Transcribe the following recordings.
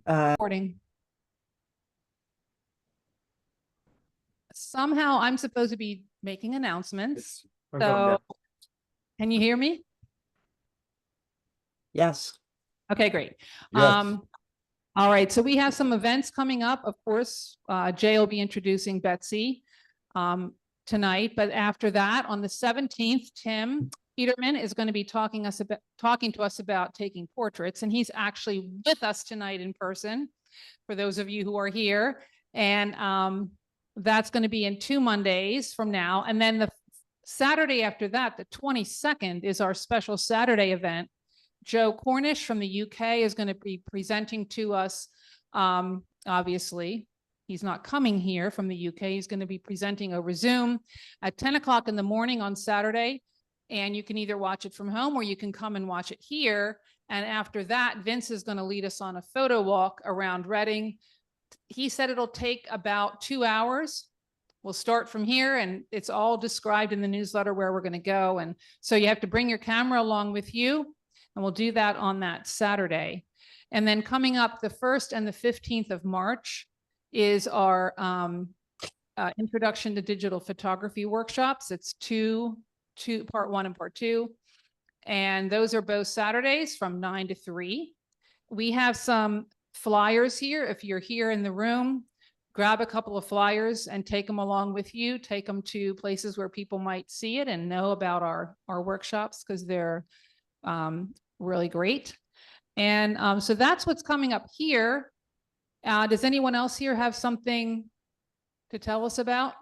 Recording. Somehow I'm supposed to be making announcements. So can you hear me? Yes. Okay, great. Yes. All right, so we have some events coming up. Of course, Jay will be introducing Betsy tonight, but after that, on the 17th, Tim Peterman is going to be talking to us about taking portraits, and he's actually with us tonight in person, for those of you who are here. And that's going to be in 2 Mondays from now. And then the Saturday after that, the 22nd, is our special Saturday event. Joe Cornish from the UK is going to be presenting to us. Obviously, he's not coming here from the UK. He's going to be presenting over Zoom at 10 o'clock in the morning on Saturday. And you can either watch it from home or you can come and watch it here. And after that, Vince is going to lead us on a photo walk around Reading. He said it'll take about 2 hours. We'll start from here, and it's all described in the newsletter where we're going to go. And so you have to bring your camera along with you, and we'll do that on that Saturday. And then coming up the 1st and the 15th of March is our Introduction to Digital Photography workshops. It's part 1 and part 2. And those are both Saturdays from 9 to 3. We have some flyers here. If you're here in the room, grab a couple of flyers and take them along with you. Take them to places where people might see it and know about our workshops, because they're really great. And so that's what's coming up here. Does anyone else here have something to tell us about?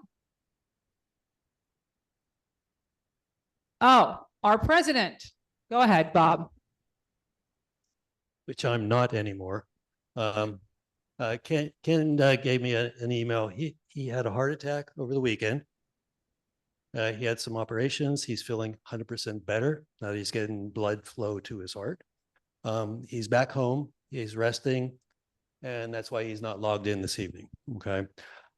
Oh, our president. Go ahead, Bob. Which I'm not anymore. Ken gave me an email. He had a heart attack over the weekend. He had some operations. He's feeling 100% better. Now that he's getting blood flow to his heart. He's back home. He's resting. And that's why he's not logged in this evening. Okay.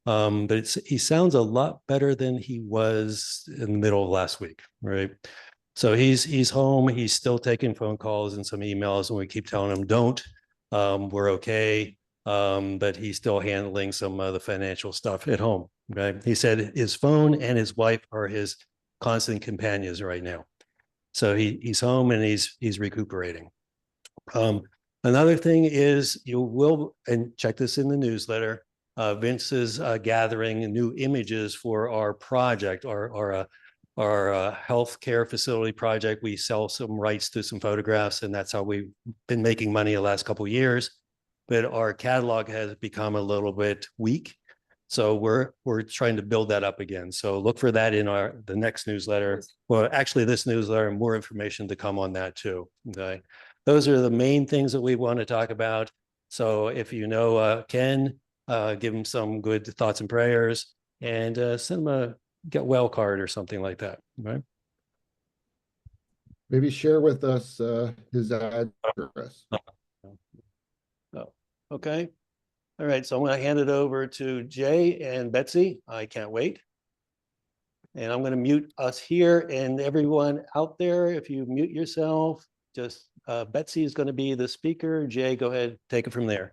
But he sounds a lot better than he was in the middle of last week, right? So he's home. He's still taking phone calls and some emails, and we keep telling him, don't. We're okay. But he's still handling some of the financial stuff at home. Okay. He said his phone and his wife are his constant companions right now. So he's home and he's recuperating. Another thing is, you will, and check this in the newsletter, Vince is gathering new images for our project, our healthcare facility project. We sell some rights to some photographs, and that's how we've been making money the last couple of years. But our catalog has become a little bit weak. So we're trying to build that up again. So look for that in the next newsletter. Well, actually this newsletter, and more information to come on that too. Okay. Those are the main things that we want to talk about. So if you know Ken, give him some good thoughts and prayers, and send him a get well card or something like that. Right. Maybe share with us his address. Oh, okay. All right. So I'm going to hand it over to Jay and Betsy. I can't wait. And I'm going to mute us here, and everyone out there, if you mute yourself, just Betsy is going to be the speaker. Jay, go ahead, take it from there.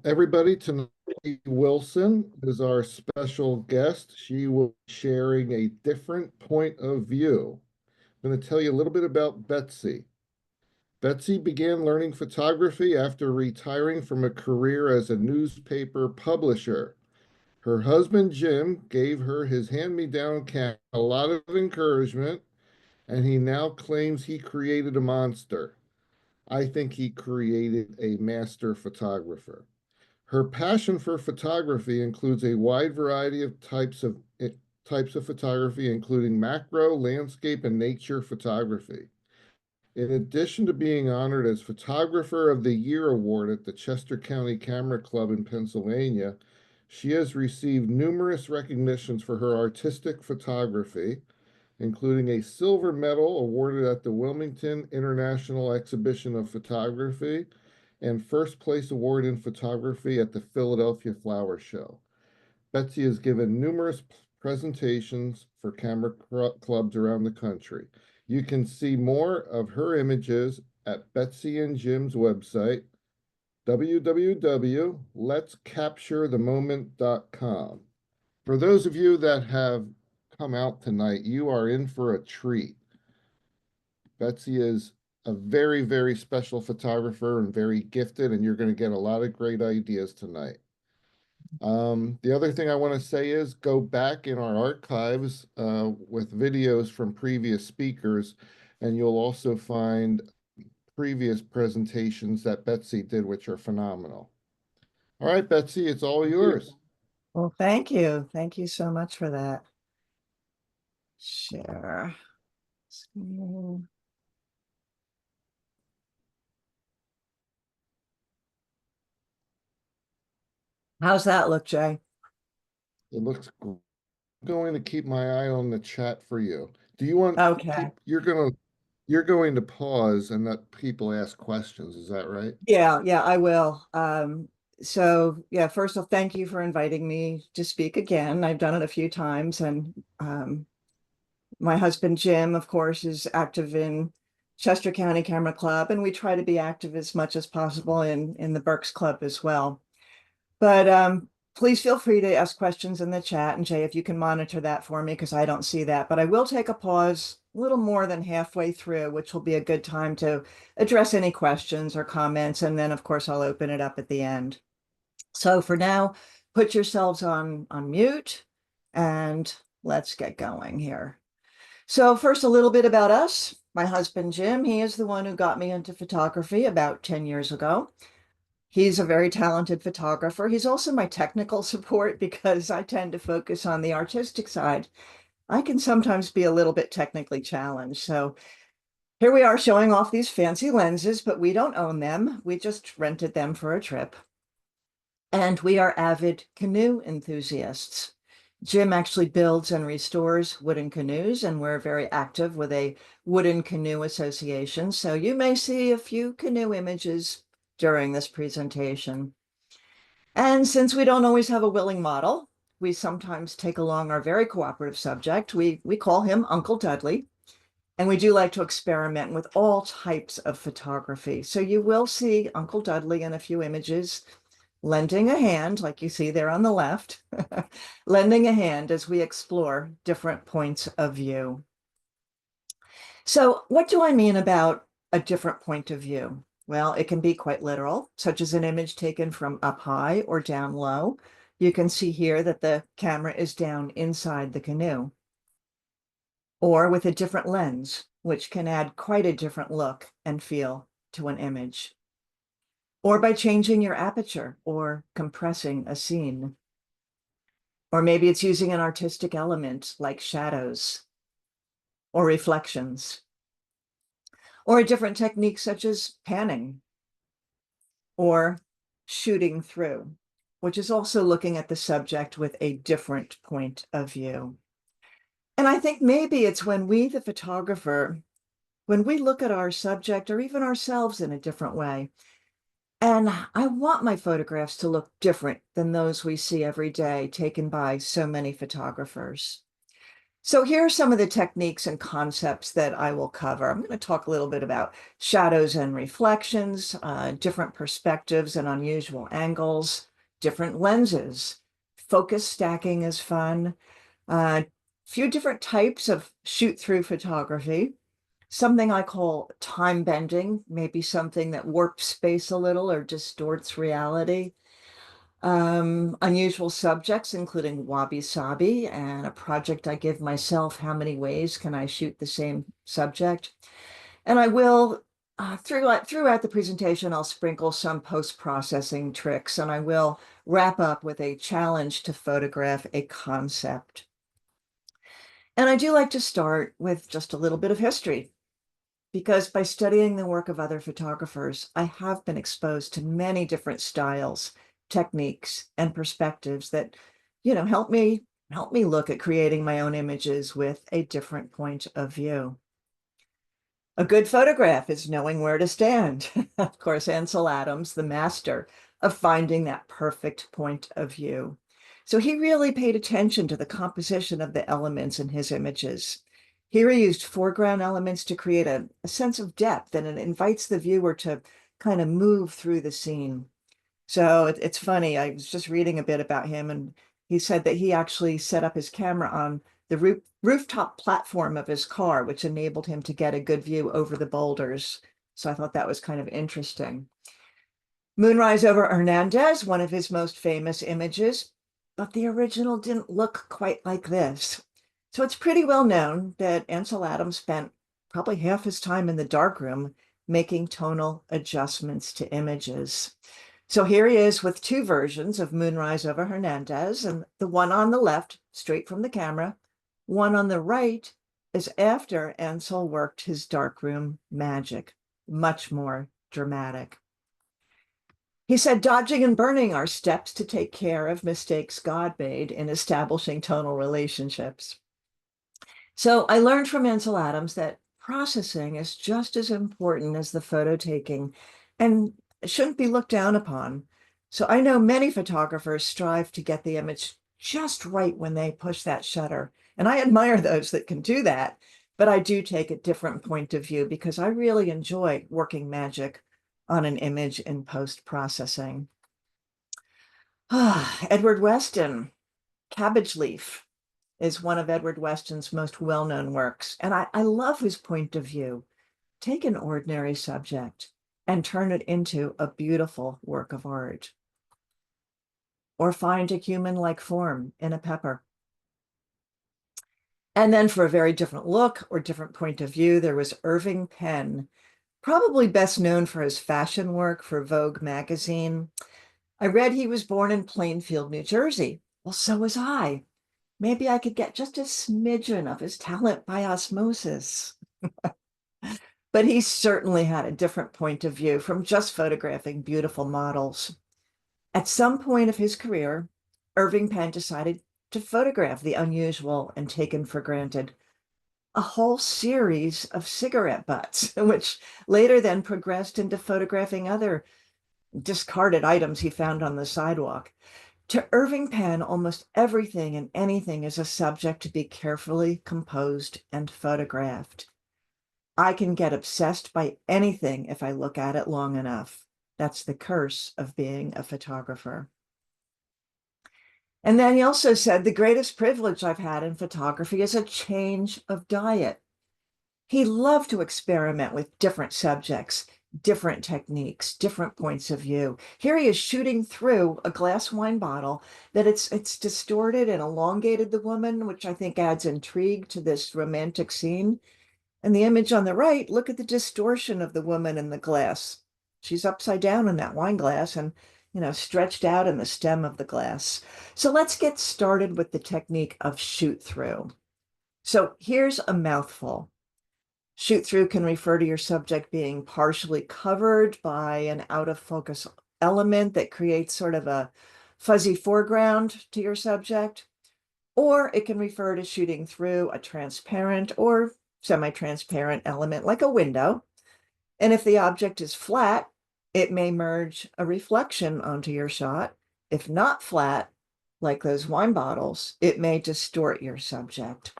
Everybody, tonight Wilson is our special guest. She will be sharing a different point of view. I'm going to tell you a little bit about Betsy. Betsy began learning photography after retiring from a career as a newspaper publisher. Her husband, Jim, gave her his hand-me-down camera a lot of encouragement, and he now claims he created a monster. I think he created a master photographer. Her passion for photography includes a wide variety of types of photography, including macro, landscape, and nature photography. In addition to being honored as Photographer of the Year award at the Chester County Camera Club in Pennsylvania, she has received numerous recognitions for her artistic photography, including a silver medal awarded at the Wilmington International Exhibition of Photography and first place award in photography at the Philadelphia Flower Show. Betsy has given numerous presentations for camera clubs around the country. You can see more of her images at Betsy and Jim's website, www.letscapturethemoment.com. For those of you that have come out tonight, you are in for a treat. Betsy is a very, very special photographer and very gifted, and you're going to get a lot of great ideas tonight. The other thing I want to say is go back in our archives with videos from previous speakers, and you'll also find previous presentations that Betsy did, which are phenomenal. All right, Betsy, it's all yours. Well, thank you. Thank you so much for that. Share screen. How's that look, Jay? It looks great. I'm going to keep my eye on the chat for you. Do you want Okay. you're going to pause and let people ask questions, is that right? Yeah, I will. So yeah, first off, thank you for inviting me to speak again. I've done it a few times, and my husband Jim, of course, is active in Chester County Camera Club, and we try to be active as much as possible in the Berks Club as well. But please feel free to ask questions in the chat, and Jay, if you can monitor that for me, because I don't see that. But I will take a pause a little more than halfway through, which will be a good time to address any questions or comments, and then of course I'll open it up at the end. So for now, put yourselves on mute, and let's get going here. So first, a little bit about us. My husband, Jim, he is the one who got me into photography about 10 years ago. He's a very talented photographer. He's also my technical support because I tend to focus on the artistic side. I can sometimes be a little bit technically challenged. So here we are showing off these fancy lenses, but we don't own them. We just rented them for a trip. And we are avid canoe enthusiasts. Jim actually builds and restores wooden canoes, and we're very active with a wooden canoe association. So you may see a few canoe images during this presentation. And since we don't always have a willing model, we sometimes take along our very cooperative subject. We call him Uncle Dudley. And we do like to experiment with all types of photography. So you will see Uncle Dudley in a few images, lending a hand, like you see there on the left, lending a hand as we explore different points of view. So what do I mean about a different point of view? Well, it can be quite literal, such as an image taken from up high or down low. You can see here that the camera is down inside the canoe. Or with a different lens, which can add quite a different look and feel to an image. Or by changing your aperture or compressing a scene. Or maybe it's using an artistic element like shadows or reflections. Or a different technique such as panning or shooting through, which is also looking at the subject with a different point of view. And I think maybe it's when we, the photographer, when we look at our subject or even ourselves in a different way. And I want my photographs to look different than those we see every day taken by so many photographers. So here are some of the techniques and concepts that I will cover. I'm going to talk a little bit about shadows and reflections, different perspectives and unusual angles, different lenses. Focus stacking is fun. Few different types of shoot-through photography. Something I call time bending, maybe something that warps space a little or distorts reality. Unusual subjects, including wabi-sabi, and a project I give myself, how many ways can I shoot the same subject? And I will, throughout the presentation, I'll sprinkle some post-processing tricks, and I will wrap up with a challenge to photograph a concept. And I do like to start with just a little bit of history, because by studying the work of other photographers, I have been exposed to many different styles, techniques, and perspectives that, help me look at creating my own images with a different point of view. A good photograph is knowing where to stand. Of course, Ansel Adams, the master of finding that perfect point of view. So he really paid attention to the composition of the elements in his images. Here he used foreground elements to create a sense of depth, and it invites the viewer to kind of move through the scene. So it's funny, I was just reading a bit about him, and he said that he actually set up his camera on the rooftop platform of his car, which enabled him to get a good view over the boulders. So I thought that was kind of interesting. Moonrise over Hernandez, one of his most famous images, but the original didn't look quite like this. So it's pretty well known that Ansel Adams spent probably half his time in the darkroom making tonal adjustments to images. So here he is with two versions of Moonrise over Hernandez, and the one on the left, straight from the camera, one on the right is after Ansel worked his darkroom magic, much more dramatic. He said, dodging and burning are steps to take care of mistakes God made in establishing tonal relationships. So I learned from Ansel Adams that processing is just as important as the photo taking and shouldn't be looked down upon. So I know many photographers strive to get the image just right when they push that shutter. And I admire those that can do that, but I do take a different point of view because I really enjoy working magic on an image in post-processing. Edward Weston, Cabbage Leaf is one of Edward Weston's most well-known works. And I love his point of view. Take an ordinary subject and turn it into a beautiful work of art. Or find a human-like form in a pepper. And then for a very different look or different point of view, there was Irving Penn, probably best known for his fashion work for Vogue magazine. I read he was born in Plainfield, New Jersey. Well, so was I. Maybe I could get just a smidgen of his talent by osmosis. But he certainly had a different point of view from just photographing beautiful models. At some point of his career, Irving Penn decided to photograph the unusual and taken for granted. A whole series of cigarette butts, which later then progressed into photographing other discarded items he found on the sidewalk. To Irving Penn, almost everything and anything is a subject to be carefully composed and photographed. I can get obsessed by anything if I look at it long enough. That's the curse of being a photographer. And then he also said, the greatest privilege I've had in photography is a change of diet. He loved to experiment with different subjects, different techniques, different points of view. Here he is shooting through a glass wine bottle that it's distorted and elongated the woman, which I think adds intrigue to this romantic scene. And the image on the right, look at the distortion of the woman in the glass. She's upside down in that wine glass and, stretched out in the stem of the glass. So let's get started with the technique of shoot through. So here's a mouthful. Shoot through can refer to your subject being partially covered by an out of focus element that creates sort of a fuzzy foreground to your subject, or it can refer to shooting through a transparent or semi-transparent element like a window. And if the object is flat, it may merge a reflection onto your shot. If not flat, like those wine bottles, it may distort your subject.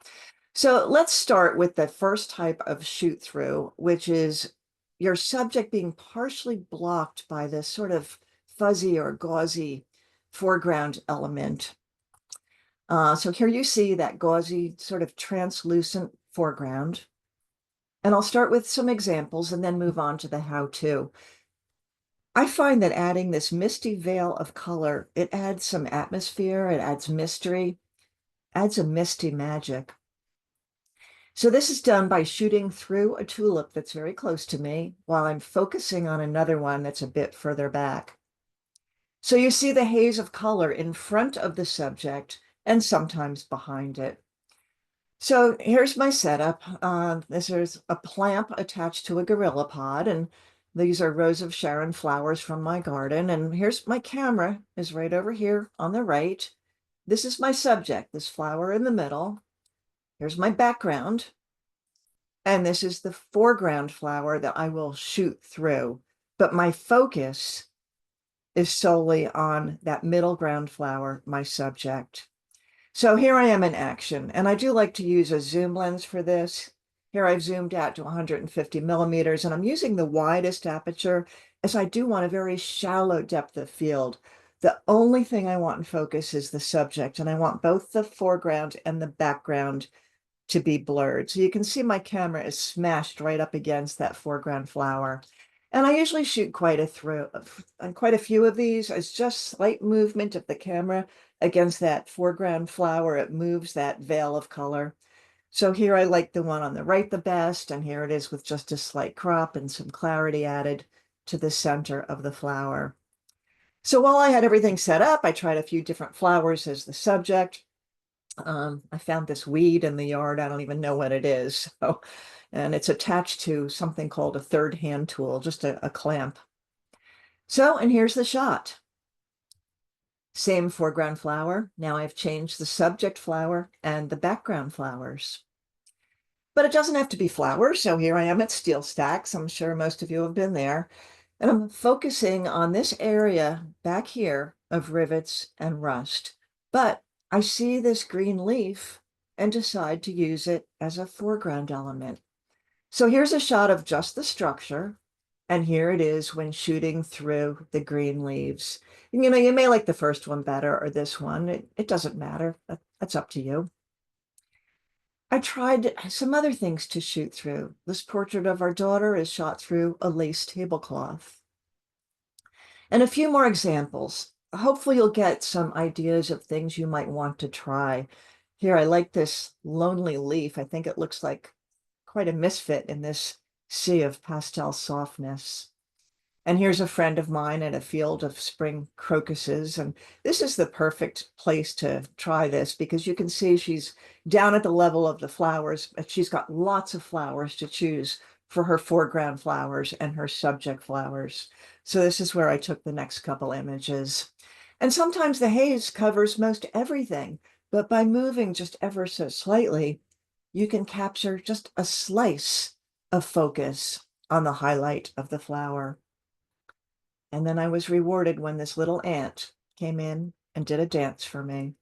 So let's start with the first type of shoot through, which is your subject being partially blocked by this sort of fuzzy or gauzy foreground element. So here you see that gauzy sort of translucent foreground. And I'll start with some examples and then move on to the how-to. I find that adding this misty veil of color, it adds some atmosphere, it adds mystery, adds a misty magic. So this is done by shooting through a tulip that's very close to me while I'm focusing on another one that's a bit further back. So you see the haze of color in front of the subject and sometimes behind it. So here's my setup. This is a plant attached to a gorilla pod, and these are Rose of Sharon flowers from my garden. And here's my camera is right over here on the right. This is my subject, this flower in the middle. Here's my background. And this is the foreground flower that I will shoot through. But my focus is solely on that middle ground flower, my subject. So here I am in action, and I do like to use a zoom lens for this. Here I've zoomed out to 150 millimeters, and I'm using the widest aperture as I do want a very shallow depth of field. The only thing I want in focus is the subject, and I want both the foreground and the background to be blurred. So you can see my camera is smashed right up against that foreground flower. And I usually shoot quite a few of these as just slight movement of the camera against that foreground flower. It moves that veil of color. So here I like the one on the right the best, and here it is with just a slight crop and some clarity added to the center of the flower. So while I had everything set up, I tried a few different flowers as the subject. I found this weed in the yard. I don't even know what it is. So, and it's attached to something called a third hand tool, just a clamp. So, and here's the shot. Same foreground flower. Now I've changed the subject flower and the background flowers. But it doesn't have to be flowers. So here I am at Steel Stacks. I'm sure most of you have been there. And I'm focusing on this area back here of rivets and rust. But I see this green leaf and decide to use it as a foreground element. So here's a shot of just the structure. And here it is when shooting through the green leaves. You know, you may like the first one better or this one. It doesn't matter. That's up to you. I tried some other things to shoot through. This portrait of our daughter is shot through a lace tablecloth. And a few more examples. Hopefully you'll get some ideas of things you might want to try. Here, I like this lonely leaf. I think it looks like quite a misfit in this sea of pastel softness. And here's a friend of mine at a field of spring crocuses. And this is the perfect place to try this because you can see she's down at the level of the flowers, but she's got lots of flowers to choose for her foreground flowers and her subject flowers. So this is where I took the next couple images. And sometimes the haze covers most everything, but by moving just ever so slightly, you can capture just a slice of focus on the highlight of the flower. And then I was rewarded when this little ant came in and did a dance for me.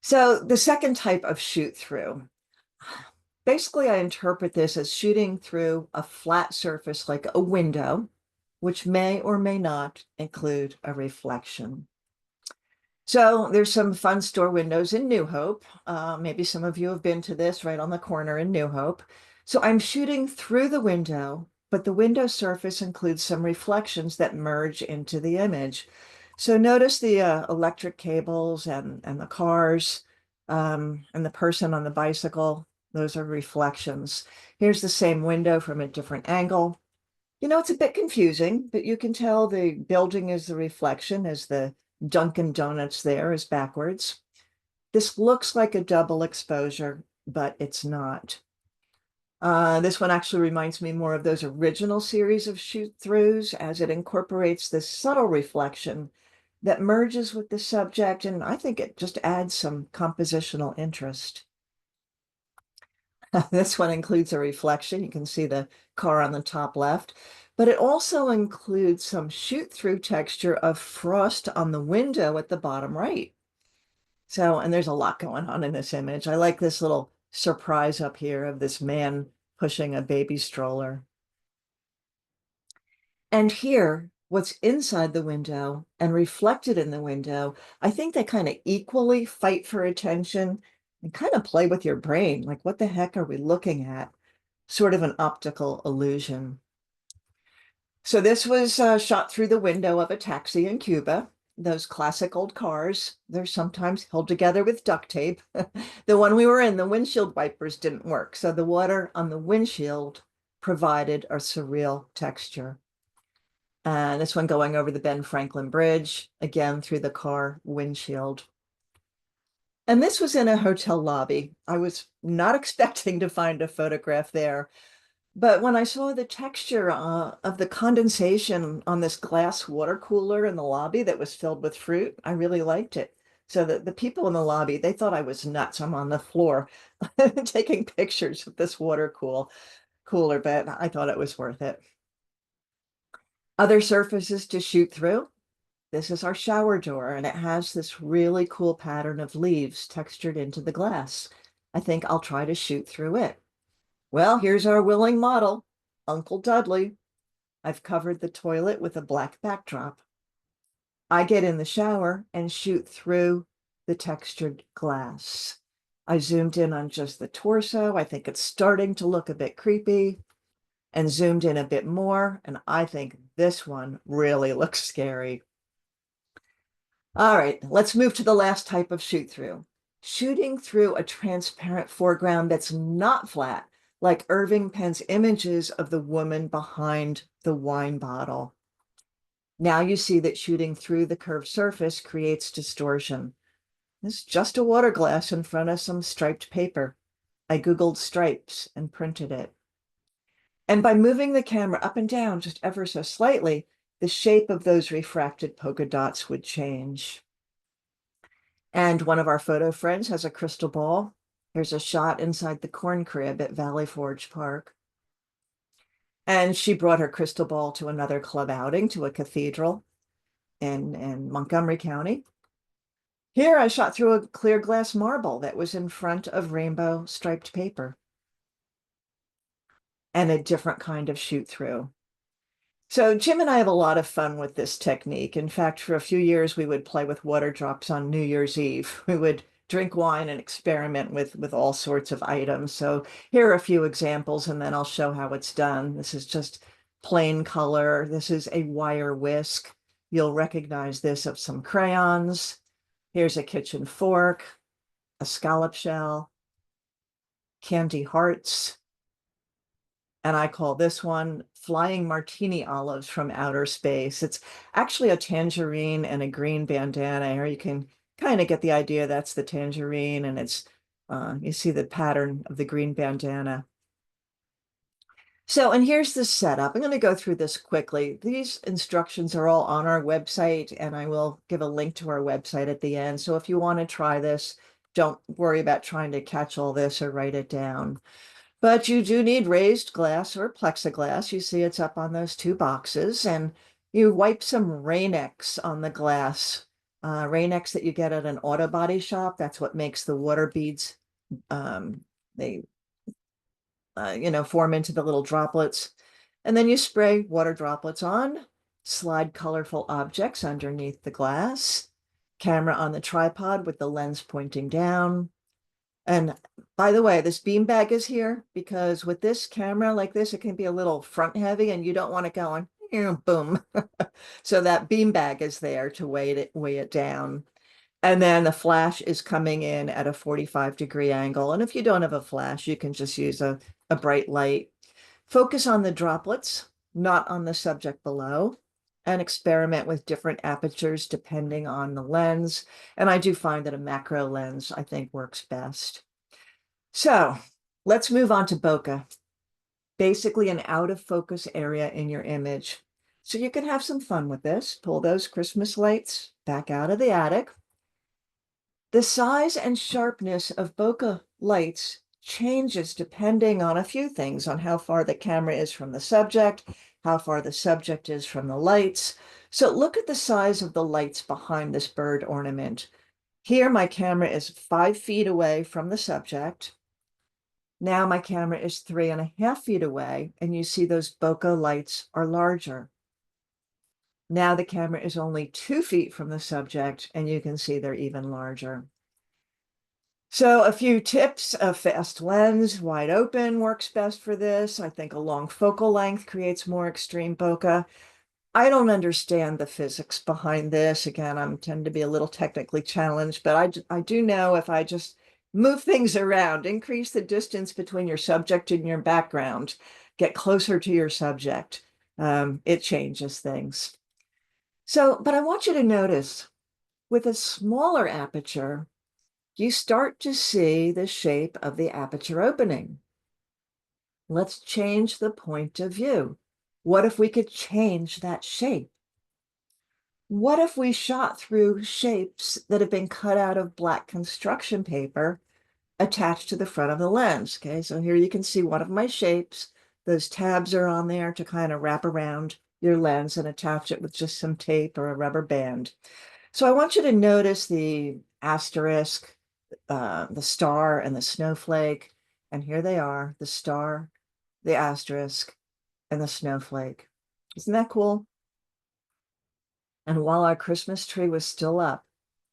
So the second type of shoot through, basically I interpret this as shooting through a flat surface like a window, which may or may not include a reflection. So there's some fun store windows in New Hope. Maybe some of you have been to this right on the corner in New Hope. So I'm shooting through the window, but the window surface includes some reflections that merge into the image. So notice the electric cables and the cars and the person on the bicycle. Those are reflections. Here's the same window from a different angle. You know, it's a bit confusing, but you can tell the building is the reflection as the Dunkin' Donuts there is backwards. This looks like a double exposure, but it's not. This one actually reminds me more of those original series of shoot-throughs as it incorporates this subtle reflection that merges with the subject, and I think it just adds some compositional interest. This one includes a reflection. You can see the car on the top left, but it also includes some shoot-through texture of frost on the window at the bottom right. So, and there's a lot going on in this image. I like this little surprise up here of this man pushing a baby stroller. And here, what's inside the window and reflected in the window, I think they kind of equally fight for attention and kind of play with your brain. Like, what the heck are we looking at? Sort of an optical illusion. So this was shot through the window of a taxi in Cuba. Those classic old cars, they're sometimes held together with duct tape. The one we were in, the windshield wipers didn't work. So the water on the windshield provided a surreal texture. And this one going over the Ben Franklin Bridge, again through the car windshield. And this was in a hotel lobby. I was not expecting to find a photograph there. But when I saw the texture of the condensation on this glass water cooler in the lobby that was filled with fruit, I really liked it. So the people in the lobby, they thought I was nuts. I'm on the floor taking pictures of this water cooler, but I thought it was worth it. Other surfaces to shoot through. this is our shower door, and it has this really cool pattern of leaves textured into the glass. I think I'll try to shoot through it. Well, here's our willing model, Uncle Dudley. I've covered the toilet with a black backdrop. I get in the shower and shoot through the textured glass. I zoomed in on just the torso. I think it's starting to look a bit creepy, and zoomed in a bit more. And I think this one really looks scary. All right, let's move to the last type of shoot through. Shooting through a transparent foreground that's not flat, like Irving Penn's images of the woman behind the wine bottle. Now you see that shooting through the curved surface creates distortion. It's just a water glass in front of some striped paper. I Googled stripes and printed it. And by moving the camera up and down just ever so slightly, the shape of those refracted polka dots would change. And one of our photo friends has a crystal ball. Here's a shot inside the corn crib at Valley Forge Park. And she brought her crystal ball to another club outing, to a cathedral in Montgomery County. Here I shot through a clear glass marble that was in front of rainbow striped paper. And a different kind of shoot through. So Jim and I have a lot of fun with this technique. In fact, for a few years, we would play with water drops on New Year's Eve. We would drink wine and experiment with all sorts of items. So here are a few examples, and then I'll show how it's done. This is just plain color. This is a wire whisk. You'll recognize this of some crayons. Here's a kitchen fork, a scallop shell, candy hearts. And I call this one Flying Martini Olives from Outer Space. It's actually a tangerine and a green bandana, or you can kind of get the idea that's the tangerine, and it's, you see the pattern of the green bandana. So, and here's the setup. I'm going to go through this quickly. These instructions are all on our website, and I will give a link to our website at the end. So if you want to try this, don't worry about trying to catch all this or write it down. But you do need raised glass or plexiglass. You see it's up on those two boxes, and you wipe some Rain-X on the glass. Rain-X that you get at an auto body shop. That's what makes the water beads. They, form into the little droplets. And then you spray water droplets on, slide colorful objects underneath the glass, camera on the tripod with the lens pointing down. And by the way, this beanbag is here because with this camera like this, it can be a little front heavy and you don't want it going, boom. So that beanbag is there to weigh it down. And then the flash is coming in at a 45-degree angle. And if you don't have a flash, you can just use a bright light. Focus on the droplets, not on the subject below, and experiment with different apertures depending on the lens. And I do find that a macro lens, I think, works best. So let's move on to bokeh, basically an out of focus area in your image. So you can have some fun with this. Pull those Christmas lights back out of the attic. The size and sharpness of bokeh lights changes depending on a few things, on how far the camera is from the subject, how far the subject is from the lights. So look at the size of the lights behind this bird ornament. Here, my camera is 5 feet away from the subject. Now my camera is 3.5 feet away, and you see those bokeh lights are larger. Now the camera is only 2 feet from the subject, and you can see they're even larger. So a few tips: a fast lens, wide open, works best for this. I think a long focal length creates more extreme bokeh. I don't understand the physics behind this. Again, I tend to be a little technically challenged, but I do know if I just move things around, increase the distance between your subject and your background, get closer to your subject, it changes things. So, but I want you to notice, with a smaller aperture, you start to see the shape of the aperture opening. Let's change the point of view. What if we could change that shape? What if we shot through shapes that have been cut out of black construction paper attached to the front of the lens? Okay, so here you can see one of my shapes. Those tabs are on there to kind of wrap around. your lens and attach it with just some tape or a rubber band. So I want you to notice the asterisk, the star and the snowflake. And here they are, the star, the asterisk, and the snowflake. Isn't that cool? And while our Christmas tree was still up,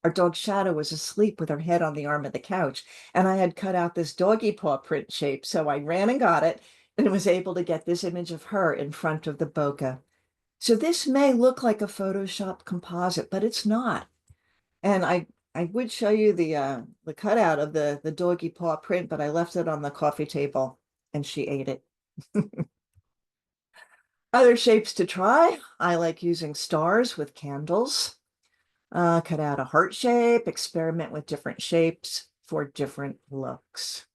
our dog Shadow was asleep with her head on the arm of the couch. And I had cut out this doggy paw print shape. So I ran and got it and was able to get this image of her in front of the bokeh. So this may look like a Photoshop composite, but it's not. And I would show you the cutout of the doggy paw print, but I left it on the coffee table and she ate it. Other shapes to try. I like using stars with candles. Cut out a heart shape, experiment with different shapes for different looks.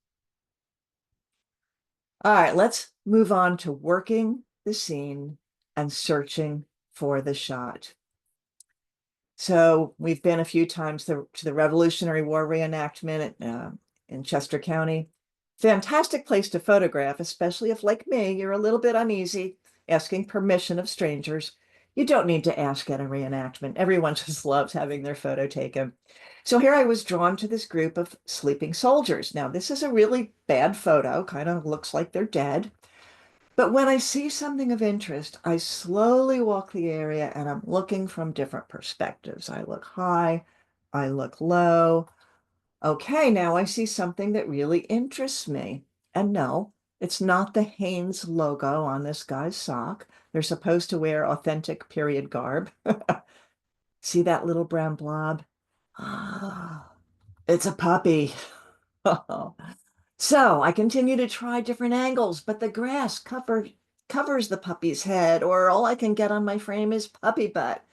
All right, let's move on to working the scene and searching for the shot. So we've been a few times to the Revolutionary War reenactment in Chester County. Fantastic place to photograph, especially if, like me, you're a little bit uneasy asking permission of strangers. You don't need to ask at a reenactment. Everyone just loves having their photo taken. So here I was drawn to this group of sleeping soldiers. Now, this is a really bad photo, kind of looks like they're dead. But when I see something of interest, I slowly walk the area and I'm looking from different perspectives. I look high, I look low. Okay, now I see something that really interests me. And no, it's not the Hanes logo on this guy's sock. They're supposed to wear authentic period garb. See that little brown blob? Ah, it's a puppy. So I continue to try different angles, but the grass covers the puppy's head, or all I can get on my frame is puppy butt.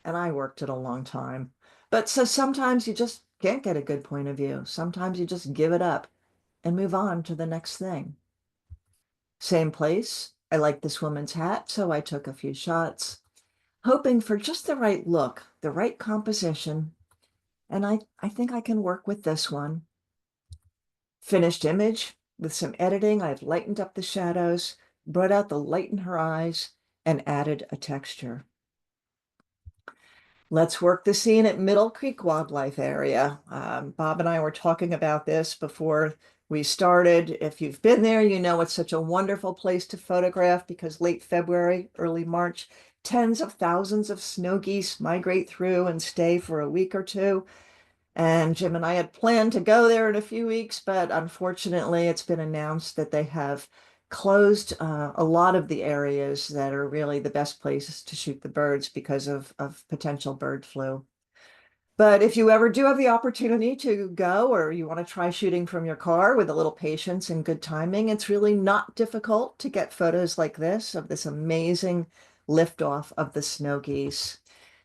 And I worked it a long time. But so sometimes you just can't get a good point of view. Sometimes you just give it up and move on to the next thing. Same place. I like this woman's hat, so I took a few shots, hoping for just the right look, the right composition. And I think I can work with this one. Finished image. With some editing, I've lightened up the shadows, brought out the light in her eyes, and added a texture. Let's work the scene at Middle Creek Wildlife Area. Bob and I were talking about this before we started. If you've been there, you know it's such a wonderful place to photograph because late February, early March, tens of thousands of snow geese migrate through and stay for a week or two. And Jim and I had planned to go there in a few weeks, but unfortunately, it's been announced that they have closed a lot of the areas that are really the best places to shoot the birds because of potential bird flu. But if you ever do have the opportunity to go, or you want to try shooting from your car with a little patience and good timing, it's really not difficult to get photos like this of this amazing liftoff of the snow geese.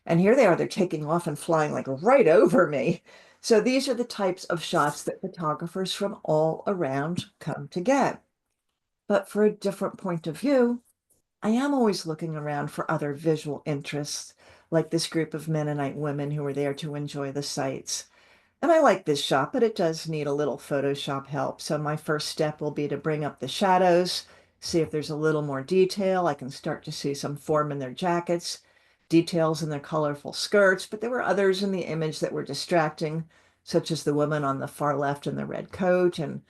And here they are, they're taking off and flying like right over me. So these are the types of shots that photographers from all around come to get. But for a different point of view, I am always looking around for other visual interests, like this group of Mennonite women who were there to enjoy the sights. And I like this shot, but it does need a little Photoshop help. So my first step will be to bring up the shadows, see if there's a little more detail. I can start to see some form in their jackets, details in their colorful skirts, but there were others in the image that were distracting, such as the woman on the far left in the red coat. And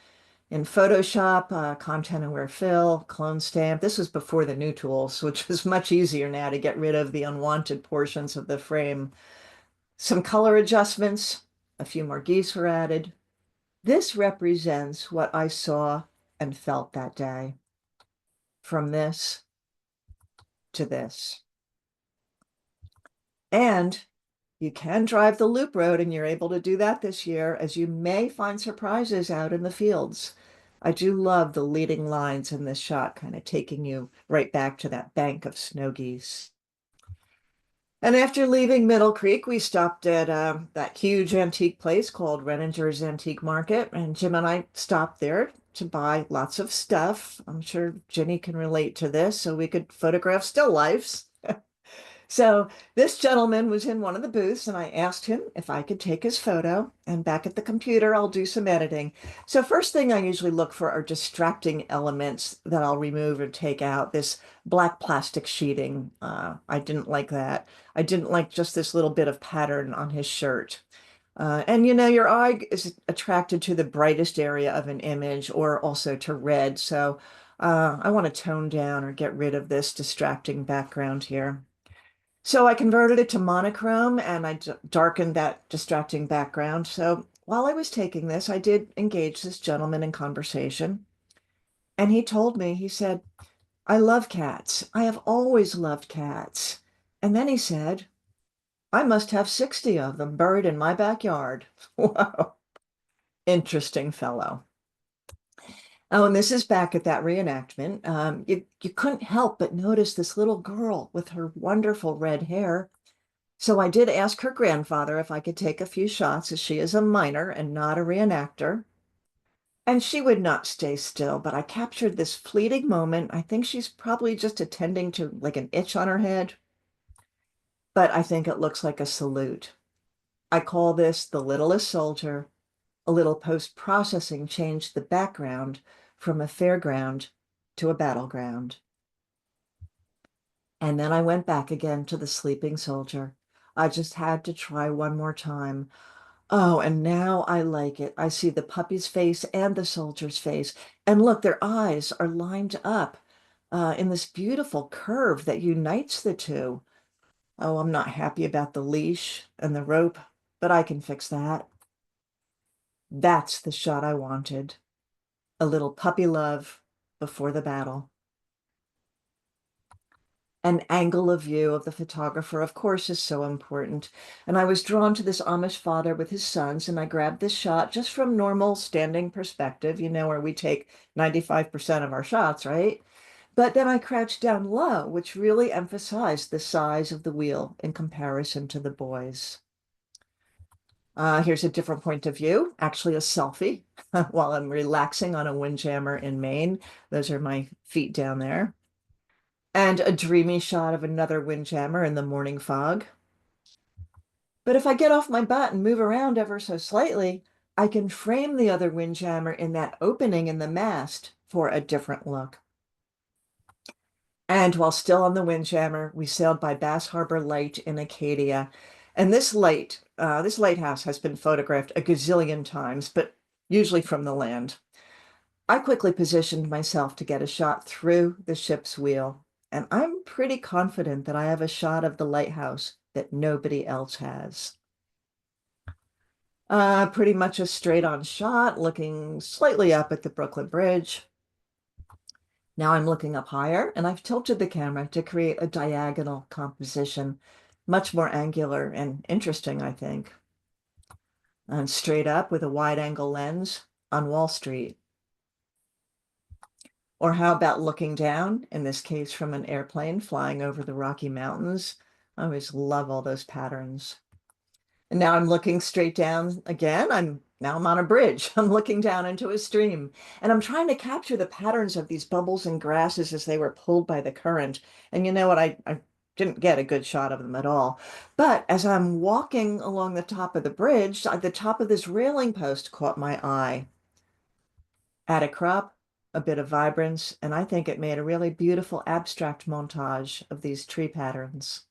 in Photoshop, content aware fill, clone stamp. This was before the new tools, which was much easier now to get rid of the unwanted portions of the frame. Some color adjustments, a few more geese were added. This represents what I saw and felt that day. From this to this. And you can drive the loop road, and you're able to do that this year, as you may find surprises out in the fields. I do love the leading lines in this shot, kind of taking you right back to that bank of snow geese. And after leaving Middle Creek, we stopped at that huge antique place called Renninger's Antique Market, and Jim and I stopped there to buy lots of stuff. I'm sure Jenny can relate to this, so we could photograph still lifes. So this gentleman was in one of the booths and I asked him if I could take his photo, and back at the computer, I'll do some editing. So first thing I usually look for are distracting elements that I'll remove or take out. This black plastic sheeting, I didn't like that. I didn't like just this little bit of pattern on his shirt. And you know, your eye is attracted to the brightest area of an image or also to red. So I want to tone down or get rid of this distracting background here. So I converted it to monochrome and I darkened that distracting background. So while I was taking this, I did engage this gentleman in conversation. And he told me, he said, I love cats. I have always loved cats. And then he said, I must have 60 of them buried in my backyard. Wow. Interesting fellow. Oh, and this is back at that reenactment. You couldn't help but notice this little girl with her wonderful red hair. So I did ask her grandfather if I could take a few shots, as she is a minor and not a reenactor. And she would not stay still, but I captured this fleeting moment. I think she's probably just attending to like an itch on her head, but I think it looks like a salute. I call this the littlest soldier. A little post-processing changed the background from a fairground to a battleground. And then I went back again to the sleeping soldier. I just had to try one more time. Oh, and now I like it. I see the puppy's face and the soldier's face. And look, their eyes are lined up in this beautiful curve that unites the two. Oh, I'm not happy about the leash and the rope, but I can fix that. That's the shot I wanted. A little puppy love before the battle. An angle of view of the photographer, of course, is so important. And I was drawn to this Amish father with his sons, and I grabbed this shot just from normal standing perspective, you know, where we take 95% of our shots, right? But then I crouched down low, which really emphasized the size of the wheel in comparison to the boys. Here's a different point of view, actually a selfie while I'm relaxing on a windjammer in Maine. Those are my feet down there. And a dreamy shot of another windjammer in the morning fog. But if I get off my butt and move around ever so slightly, I can frame the other windjammer in that opening in the mast for a different look. And while still on the windjammer, we sailed by Bass Harbor Light in Acadia. And this lighthouse has been photographed a gazillion times, but usually from the land. I quickly positioned myself to get a shot through the ship's wheel, and I'm pretty confident that I have a shot of the lighthouse that nobody else has. Pretty much a straight-on shot, looking slightly up at the Brooklyn Bridge. Now I'm looking up higher, and I've tilted the camera to create a diagonal composition, much more angular and interesting, I think. And straight up with a wide-angle lens on Wall Street. Or how about looking down, in this case from an airplane flying over the Rocky Mountains? I always love all those patterns. And now I'm looking straight down again. Now I'm on a bridge. I'm looking down into a stream, and I'm trying to capture the patterns of these bubbles and grasses as they were pulled by the current. And you know what? I didn't get a good shot of them at all. But as I'm walking along the top of the bridge, the top of this railing post caught my eye. Add a crop, a bit of vibrance, and I think it made a really beautiful abstract montage of these tree patterns.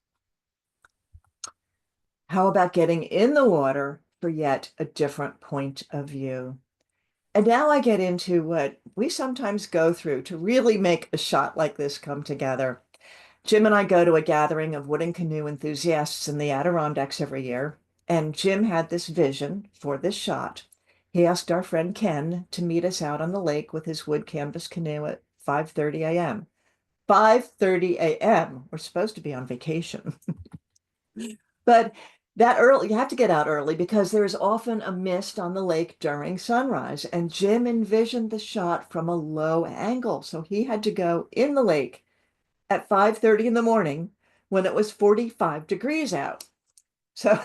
How about getting in the water for yet a different point of view? And now I get into what we sometimes go through to really make a shot like this come together. Jim and I go to a gathering of wooden canoe enthusiasts in the Adirondacks every year, and Jim had this vision for this shot. He asked our friend Ken to meet us out on the lake with his wood canvas canoe at 5:30 a.m. 5:30 a.m. We're supposed to be on vacation. But that early, you have to get out early because there is often a mist on the lake during sunrise. And Jim envisioned the shot from a low angle. So he had to go in the lake at 5:30 in the morning when it was 45 degrees out. So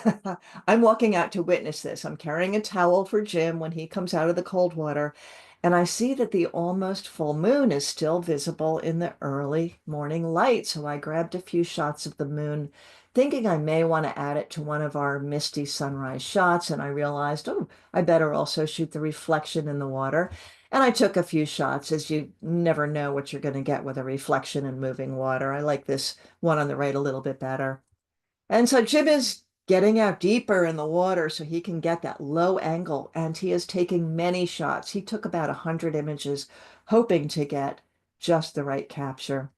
I'm walking out to witness this. I'm carrying a towel for Jim when he comes out of the cold water. And I see that the almost full moon is still visible in the early morning light. So I grabbed a few shots of the moon, thinking I may want to add it to one of our misty sunrise shots. And I realized, oh, I better also shoot the reflection in the water. And I took a few shots, as you never know what you're going to get with a reflection in moving water. I like this one on the right a little bit better. And so Jim is getting out deeper in the water so he can get that low angle, and he is taking many shots. He took about 100 images, hoping to get just the right capture.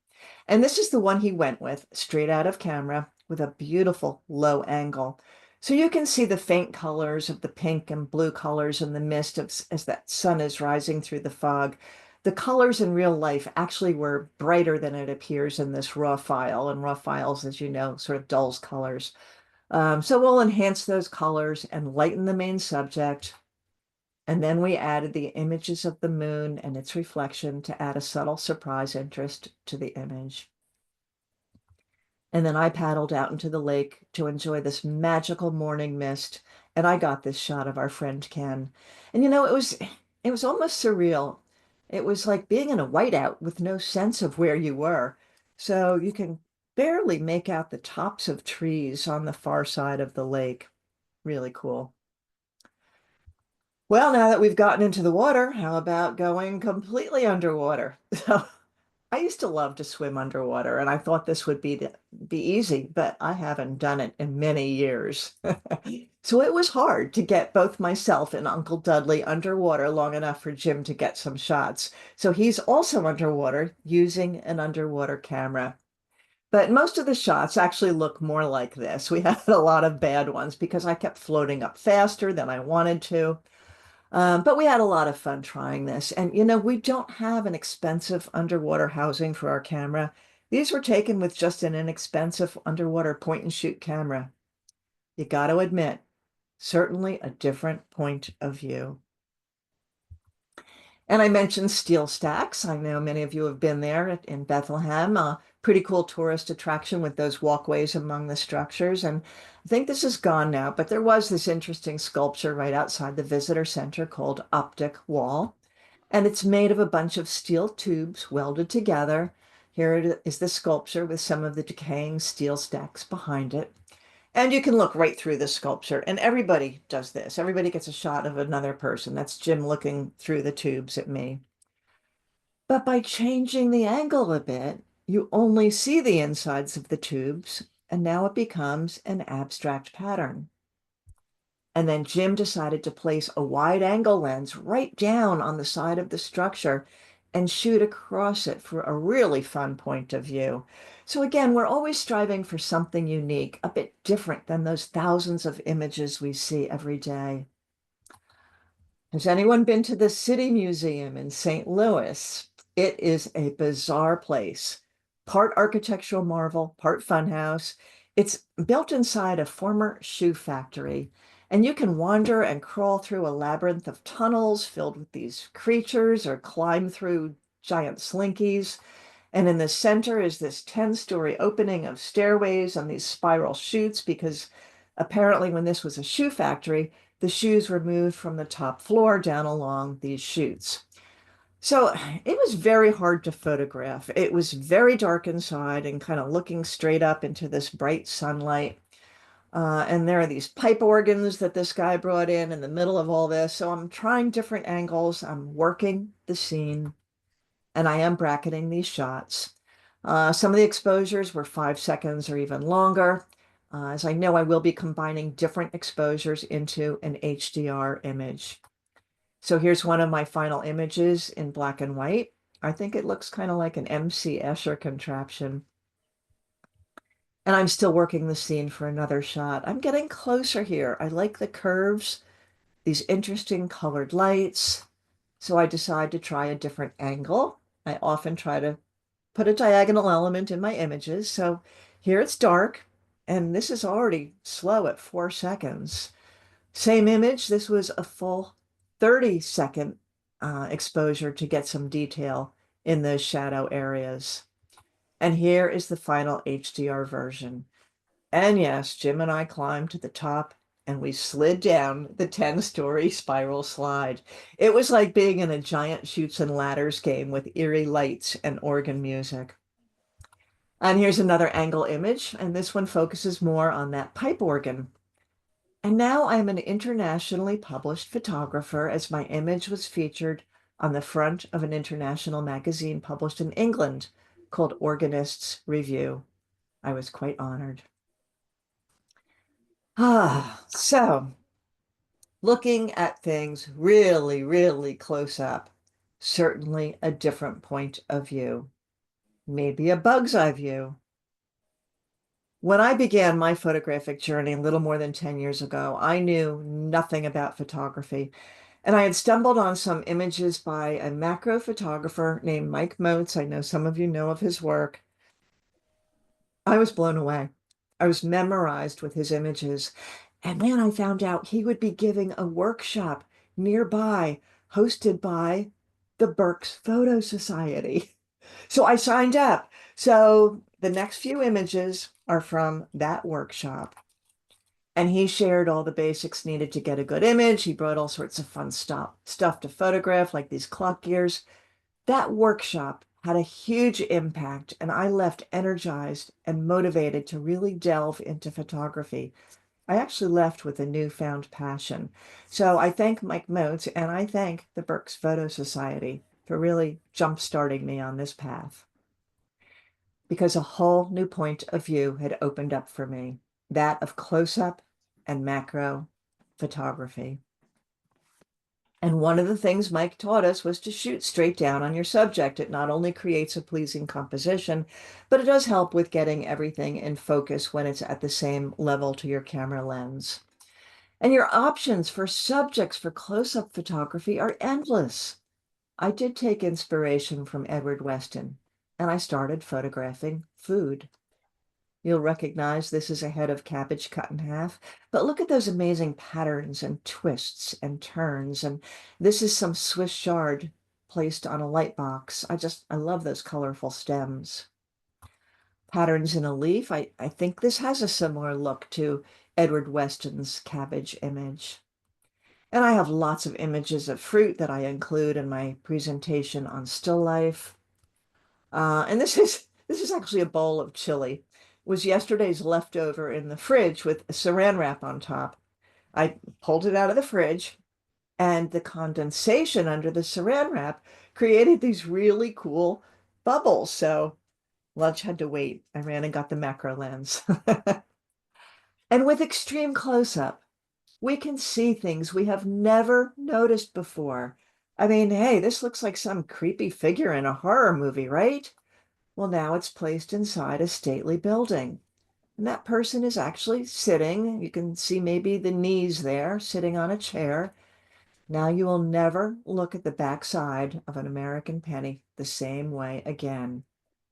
And this is the one he went with, straight out of camera, with a beautiful low angle. So you can see the faint colors of the pink and blue colors in the mist as that sun is rising through the fog. The colors in real life actually were brighter than it appears in this raw file. And raw files, as you know, sort of dulls colors. So we'll enhance those colors and lighten the main subject. And then we added the images of the moon and its reflection to add a subtle surprise interest to the image. And then I paddled out into the lake to enjoy this magical morning mist. And I got this shot of our friend Ken. And it was almost surreal. It was like being in a whiteout with no sense of where you were. So you can barely make out the tops of trees on the far side of the lake. Really cool. Well, now that we've gotten into the water, how about going completely underwater? So I used to love to swim underwater, and I thought this would be easy, but I haven't done it in many years. So it was hard to get both myself and Uncle Dudley underwater long enough for Jim to get some shots. So he's also underwater using an underwater camera. But most of the shots actually look more like this. We had a lot of bad ones because I kept floating up faster than I wanted to. But we had a lot of fun trying this. And, we don't have an expensive underwater housing for our camera. These were taken with just an inexpensive underwater point and shoot camera. You got to admit, certainly a different point of view. And I mentioned steel stacks. I know many of you have been there in Bethlehem. A pretty cool tourist attraction with those walkways among the structures. And I think this is gone now, but there was this interesting sculpture right outside the visitor center called Optic Wall. And it's made of a bunch of steel tubes welded together. Here it is, the sculpture with some of the decaying steel stacks behind it. And you can look right through the sculpture, and everybody does this. Everybody gets a shot of another person. That's Jim looking through the tubes at me. But by changing the angle a bit, you only see the insides of the tubes, and now it becomes an abstract pattern. And then Jim decided to place a wide angle lens right down on the side of the structure and shoot across it for a really fun point of view. So again, we're always striving for something unique, a bit different than those thousands of images we see every day. Has anyone been to the City Museum in St. Louis? It is a bizarre place, part architectural marvel, part funhouse. It's built inside a former shoe factory, and you can wander and crawl through a labyrinth of tunnels filled with these creatures or climb through giant slinkies. And in the center is this 10-story opening of stairways on these spiral chutes, because apparently when this was a shoe factory, the shoes were moved from the top floor down along these chutes. So it was very hard to photograph. It was very dark inside and kind of looking straight up into this bright sunlight. And there are these pipe organs that this guy brought in the middle of all this. So I'm trying different angles. I'm working the scene, and I am bracketing these shots. Some of the exposures were 5 seconds or even longer. As I know, I will be combining different exposures into an HDR image. So here's one of my final images in black and white. I think it looks kind of like an MC Escher contraption. And I'm still working the scene for another shot. I'm getting closer here. I like the curves, these interesting colored lights. So I decide to try a different angle. I often try to put a diagonal element in my images. So here it's dark, and this is already slow at 4 seconds. Same image, this was a full 30-second exposure to get some detail in those shadow areas. And here is the final HDR version. And yes, Jim and I climbed to the top and we slid down the 10-story spiral slide. It was like being in a giant chutes and ladders game with eerie lights and organ music. And here's another angle image, and this one focuses more on that pipe organ. And now I'm an internationally published photographer, as my image was featured on the front of an international magazine published in England called Organist's Review. I was quite honored. So looking at things really, really close up, certainly a different point of view, maybe a bug's eye view. When I began my photographic journey a little more than 10 years ago, I knew nothing about photography. And I had stumbled on some images by a macro photographer named Mike Moats. I know some of you know of his work. I was blown away. I was memorized with his images. And then I found out he would be giving a workshop nearby, hosted by the Berks Photo Society. So I signed up. So the next few images are from that workshop. And he shared all the basics needed to get a good image. He brought all sorts of fun stuff to photograph, like these clock gears. That workshop had a huge impact, and I left energized and motivated to really delve into photography. I actually left with a newfound passion. So I thank Mike Moats and I thank the Berks Photo Society for really jump-starting me on this path, because a whole new point of view had opened up for me, that of close-up and macro photography. And one of the things Mike taught us was to shoot straight down on your subject. It not only creates a pleasing composition, but it does help with getting everything in focus when it's at the same level to your camera lens. And your options for subjects for close-up photography are endless. I did take inspiration from Edward Weston, and I started photographing food. You'll recognize this is a head of cabbage cut in half, but look at those amazing patterns and twists and turns. And this is some Swiss chard placed on a light box. I love those colorful stems. Patterns in a leaf. I think this has a similar look to Edward Weston's cabbage image. And I have lots of images of fruit that I include in my presentation on still life. And this is actually a bowl of chili. Was yesterday's leftover in the fridge with a saran wrap on top. I pulled it out of the fridge, and the condensation under the saran wrap created these really cool bubbles. So lunch had to wait. I ran and got the macro lens. And with extreme close-up, we can see things we have never noticed before. I mean, hey, this looks like some creepy figure in a horror movie, right? Well, now it's placed inside a stately building. And that person is actually sitting. You can see maybe the knees there, sitting on a chair. Now you will never look at the backside of an American penny the same way again.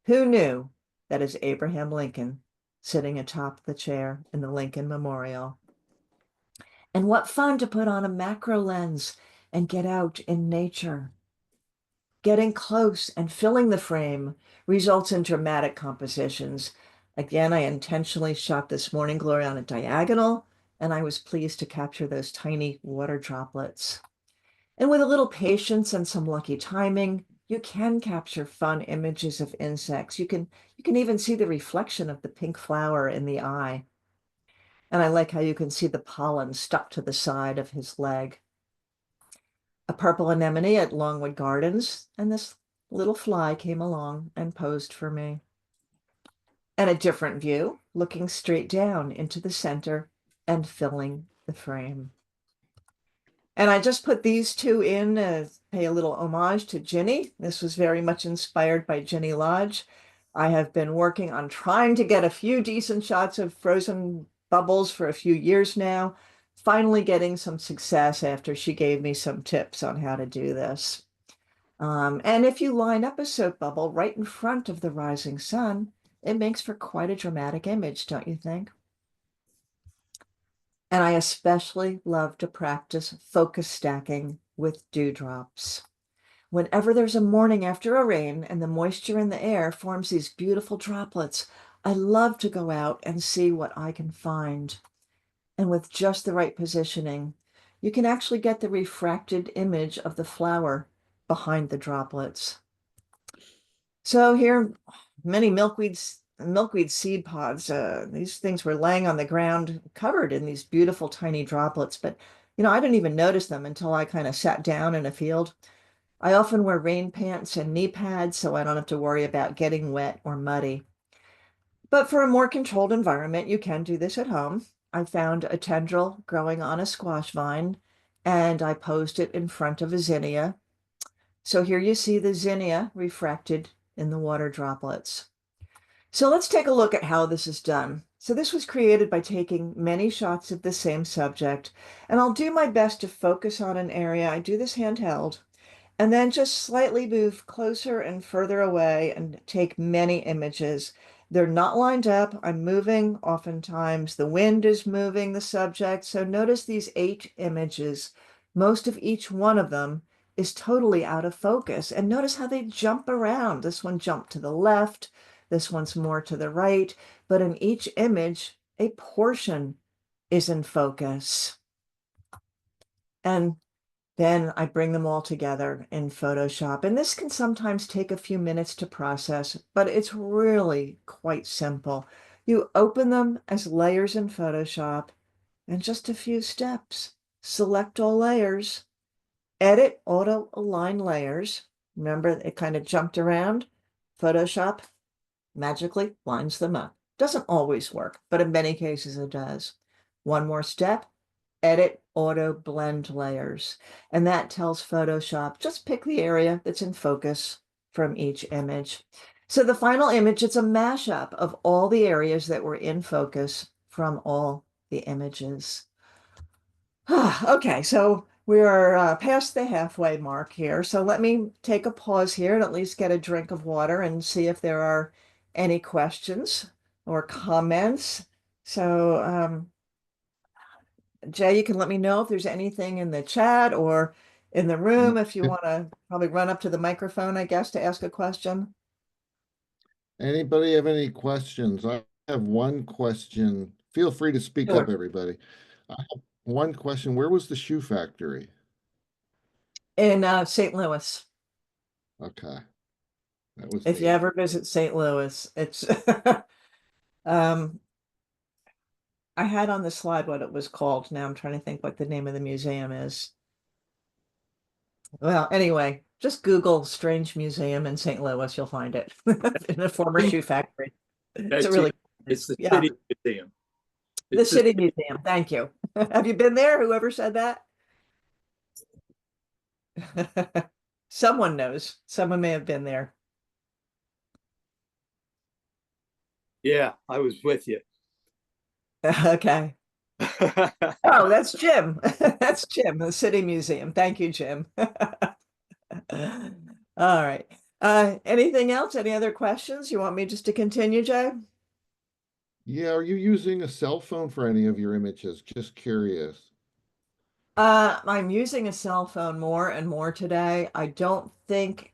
Who knew that is Abraham Lincoln sitting atop the chair in the Lincoln Memorial? And what fun to put on a macro lens and get out in nature. Getting close and filling the frame results in dramatic compositions. Again, I intentionally shot this morning glory on a diagonal, and I was pleased to capture those tiny water droplets. And with a little patience and some lucky timing, you can capture fun images of insects. You can even see the reflection of the pink flower in the eye. And I like how you can see the pollen stuck to the side of his leg. A purple anemone at Longwood Gardens, and this little fly came along and posed for me. And a different view, looking straight down into the center and filling the frame. And I just put these two in to pay a little homage to Ginny. This was very much inspired by Ginny Lodge. I have been working on trying to get a few decent shots of frozen bubbles for a few years now. Finally getting some success after she gave me some tips on how to do this. And if you line up a soap bubble right in front of the rising sun, it makes for quite a dramatic image, don't you think? And I especially love to practice focus stacking with dewdrops. Whenever there's a morning after a rain and the moisture in the air forms these beautiful droplets, I love to go out and see what I can find. and with just the right positioning, you can actually get the refracted image of the flower behind the droplets. So here, many milkweed seed pods, these things were laying on the ground covered in these beautiful tiny droplets, but I didn't even notice them until I kind of sat down in a field. I often wear rain pants and knee pads so I don't have to worry about getting wet or muddy. But for a more controlled environment, you can do this at home. I found a tendril growing on a squash vine, and I posed it in front of a zinnia. So here you see the zinnia refracted in the water droplets. So let's take a look at how this is done. So this was created by taking many shots of the same subject, and I'll do my best to focus on an area. I do this handheld, and then just slightly move closer and further away and take many images. They're not lined up. I'm moving. Oftentimes the wind is moving the subject. So notice these 8 images. Most of each one of them is totally out of focus. And notice how they jump around. This one jumped to the left. This one's more to the right. But in each image, a portion is in focus. And then I bring them all together in Photoshop. And this can sometimes take a few minutes to process, but it's really quite simple. You open them as layers in Photoshop and just a few steps. Select all layers, edit auto align layers. Remember, it kind of jumped around. Photoshop magically lines them up. Doesn't always work, but in many cases it does. One more step. Edit auto blend layers. And that tells Photoshop, just pick the area that's in focus from each image. So the final image, it's a mashup of all the areas that were in focus from all the images. Okay, so we are past the halfway mark here. So let me take a pause here and at least get a drink of water and see if there are any questions or comments. So, Jay, you can let me know if there's anything in the chat or in the room if you want to probably run up to the microphone, I guess, to ask a question. Anybody have any questions? I have one question. Feel free to speak Sure. up, everybody. I have one question. Where was the shoe factory? In St. Louis. Okay. That was If you neat. ever visit St. Louis, it's I had on the slide what it was called. Now I'm trying to think what the name of the museum is. Well, anyway, just Google Strange Museum in St. Louis, you'll find it in a former shoe factory. It's a really It's the yeah. city museum. The City Museum. Thank you. Have you been there? Whoever said that? Someone knows. Someone may have been there. Yeah, I was with you. Okay. Oh, that's Jim. That's Jim, the City Museum. Thank you, Jim. All right. Anything else? Any other questions? You want me just to continue, Jay? Yeah, are you using a cell phone for any of your images? Just curious. I'm using a cell phone more and more today. I don't think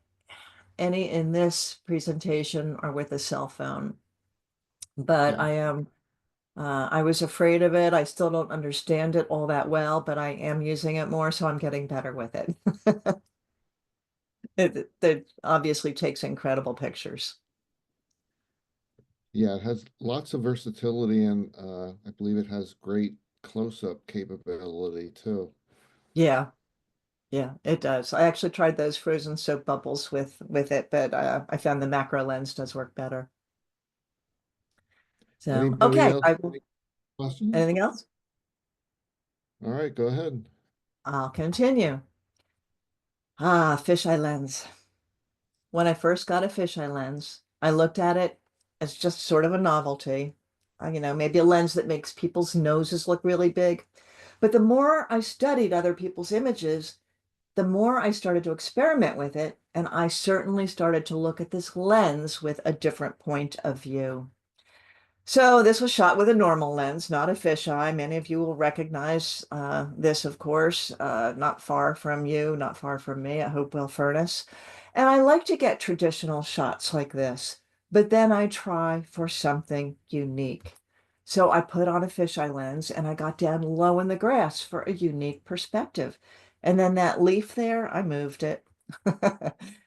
any in this presentation are with a cell phone, but I was afraid of it. I still don't understand it all that well, but I am using it more, so I'm getting better with it. It obviously takes incredible pictures. Yeah, it has lots of versatility and I believe it has great close-up capability too. Yeah, yeah, it does. I actually tried those frozen soap bubbles with it, but I found the macro lens does work better. So, Anybody okay, else have any questions? anything else? All right, go ahead. I'll continue. Fisheye lens. When I first got a fisheye lens, I looked at it as just sort of a novelty. Maybe a lens that makes people's noses look really big. But the more I studied other people's images, the more I started to experiment with it, and I certainly started to look at this lens with a different point of view. So this was shot with a normal lens, not a fisheye. Many of you will recognize this, of course, not far from you, not far from me at Hopewell Furnace. And I like to get traditional shots like this, but then I try for something unique. So I put on a fisheye lens and I got down low in the grass for a unique perspective. And then that leaf there, I moved it.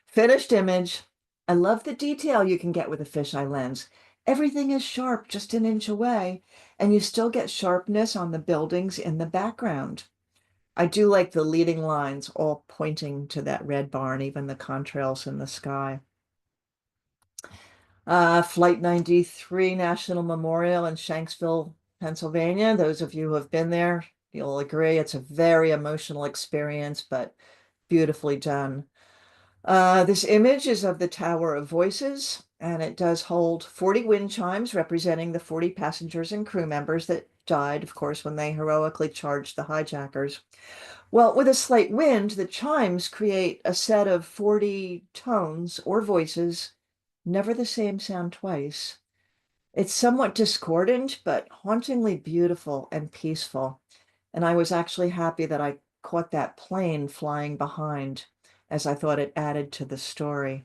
Finished image. I love the detail you can get with a fisheye lens. Everything is sharp just an inch away, and you still get sharpness on the buildings in the background. I do like the leading lines all pointing to that red barn, even the contrails in the sky. Flight 93 National Memorial in Shanksville, Pennsylvania. Those of you who have been there, you'll agree it's a very emotional experience, but beautifully done. This image is of the Tower of Voices, and it does hold 40 wind chimes representing the 40 passengers and crew members that died, of course, when they heroically charged the hijackers. Well, with a slight wind, the chimes create a set of 40 tones or voices, never the same sound twice. It's somewhat discordant, but hauntingly beautiful and peaceful. And I was actually happy that I caught that plane flying behind, as I thought it added to the story.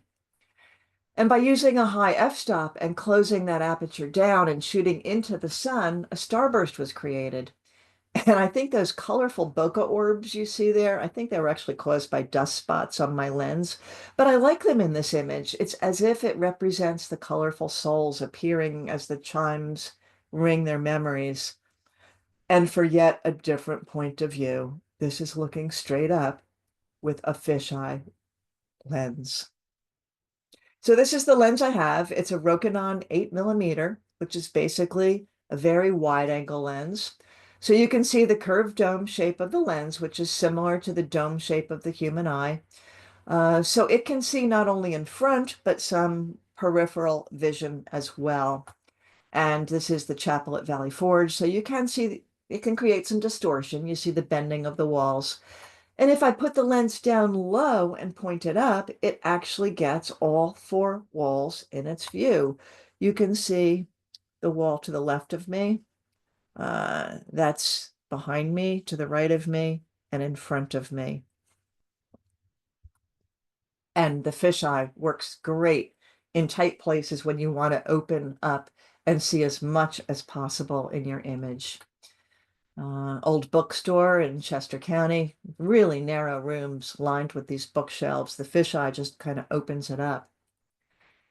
And by using a high f-stop and closing that aperture down and shooting into the sun, a starburst was created. And I think those colorful bokeh orbs you see there, I think they were actually caused by dust spots on my lens, but I like them in this image. It's as if it represents the colorful souls appearing as the chimes ring their memories. And for yet a different point of view, this is looking straight up with a fisheye lens. So this is the lens I have. It's a Rokinon 8mm, which is basically a very wide angle lens. So you can see the curved dome shape of the lens, which is similar to the dome shape of the human eye. So it can see not only in front, but some peripheral vision as well. And this is the chapel at Valley Forge. So you can see it can create some distortion. You see the bending of the walls. And if I put the lens down low and point it up, it actually gets all 4 walls in its view. You can see the wall to the left of me. That's behind me, to the right of me, and in front of me. And the fisheye works great in tight places when you want to open up and see as much as possible in your image. Old bookstore in Chester County, really narrow rooms lined with these bookshelves. The fisheye just kind of opens it up.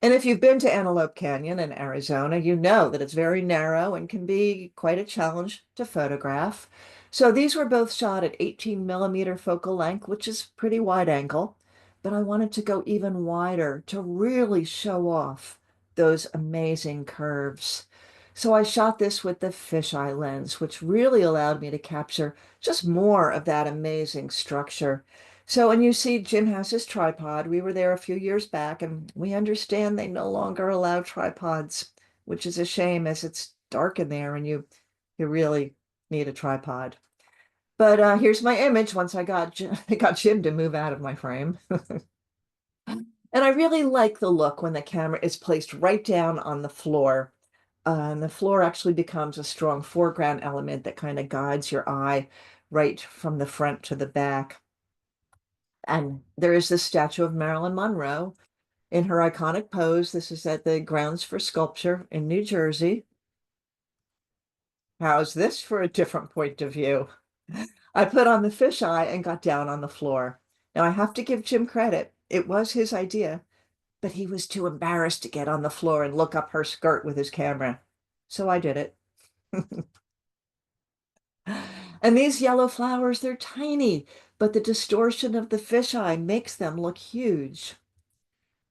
And if you've been to Antelope Canyon in Arizona, you know that it's very narrow and can be quite a challenge to photograph. So these were both shot at 18mm focal length, which is pretty wide angle, but I wanted to go even wider to really show off those amazing curves. So I shot this with the fisheye lens, which really allowed me to capture just more of that amazing structure. So when you see Jim has his tripod, we were there a few years back and we understand they no longer allow tripods, which is a shame as it's dark in there and you really need a tripod. But here's my image once I got Jim to move out of my frame. And I really like the look when the camera is placed right down on the floor. And the floor actually becomes a strong foreground element that kind of guides your eye right from the front to the back. And there is this statue of Marilyn Monroe in her iconic pose. This is at the Grounds for Sculpture in New Jersey. How's this for a different point of view? I put on the fisheye and got down on the floor. Now I have to give Jim credit. It was his idea, but he was too embarrassed to get on the floor and look up her skirt with his camera. So I did it. And these yellow flowers, they're tiny, but the distortion of the fisheye makes them look huge.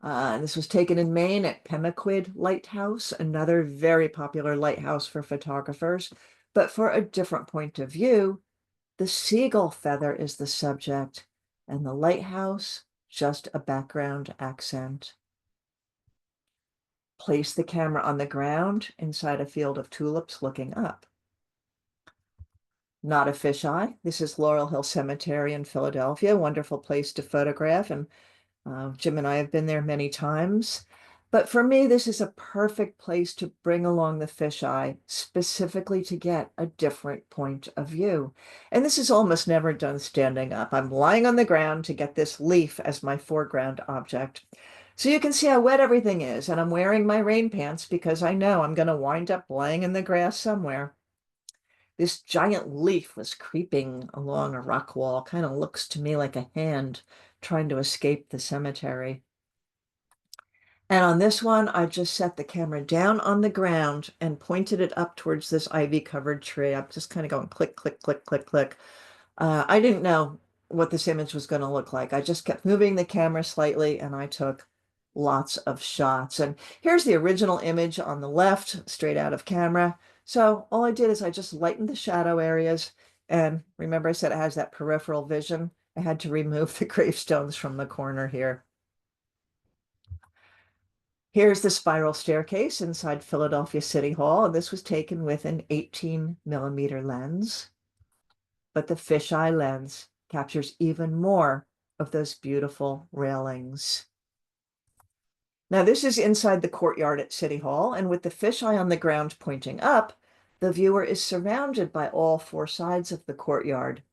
This was taken in Maine at Pemaquid Lighthouse, another very popular lighthouse for photographers. But for a different point of view, the seagull feather is the subject, and the lighthouse just a background accent. Place the camera on the ground inside a field of tulips looking up. Not a fisheye. This is Laurel Hill Cemetery in Philadelphia, wonderful place to photograph, and Jim and I have been there many times. But for me, this is a perfect place to bring along the fisheye, specifically to get a different point of view. And this is almost never done standing up. I'm lying on the ground to get this leaf as my foreground object. So you can see how wet everything is, and I'm wearing my rain pants because I know I'm going to wind up laying in the grass somewhere. This giant leaf was creeping along a rock wall, kind of looks to me like a hand trying to escape the cemetery. And on this one, I just set the camera down on the ground and pointed it up towards this ivy-covered tree. I'm just kind of going click, click, click, click, click. I didn't know what this image was going to look like. I just kept moving the camera slightly and I took lots of shots. And here's the original image on the left, straight out of camera. So all I did is I just lightened the shadow areas. And remember I said it has that peripheral vision. I had to remove the gravestones from the corner here. Here's the spiral staircase inside Philadelphia City Hall. And this was taken with an 18mm lens. But the fisheye lens captures even more of those beautiful railings. Now, this is inside the courtyard at City Hall, and with the fisheye on the ground pointing up, the viewer is surrounded by all four sides of the courtyard,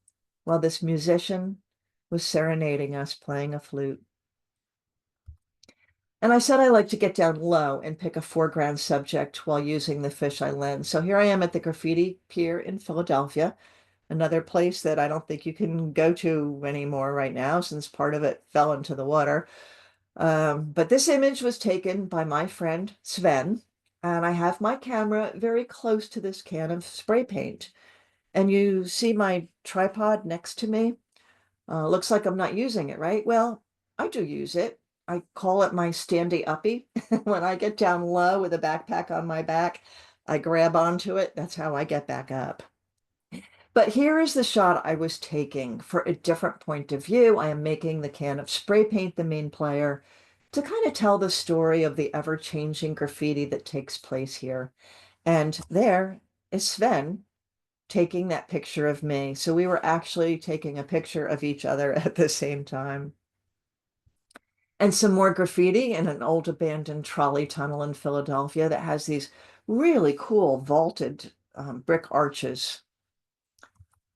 while this musician was serenading us playing a flute. And I said I like to get down low and pick a foreground subject while using the fisheye lens. So here I am at the graffiti pier in Philadelphia, another place that I don't think you can go to anymore right now since part of it fell into the water. But this image was taken by my friend Sven, and I have my camera very close to this can of spray paint. And you see my tripod next to me? Looks like I'm not using it, right? Well, I do use it. I call it my standy uppy. When I get down low with a backpack on my back, I grab onto it. That's how I get back up. But here is the shot I was taking for a different point of view. I am making the can of spray paint the main player to kind of tell the story of the ever-changing graffiti that takes place here. And there is Sven taking that picture of me. So we were actually taking a picture of each other at the same time. And some more graffiti in an old abandoned trolley tunnel in Philadelphia that has these really cool vaulted brick arches.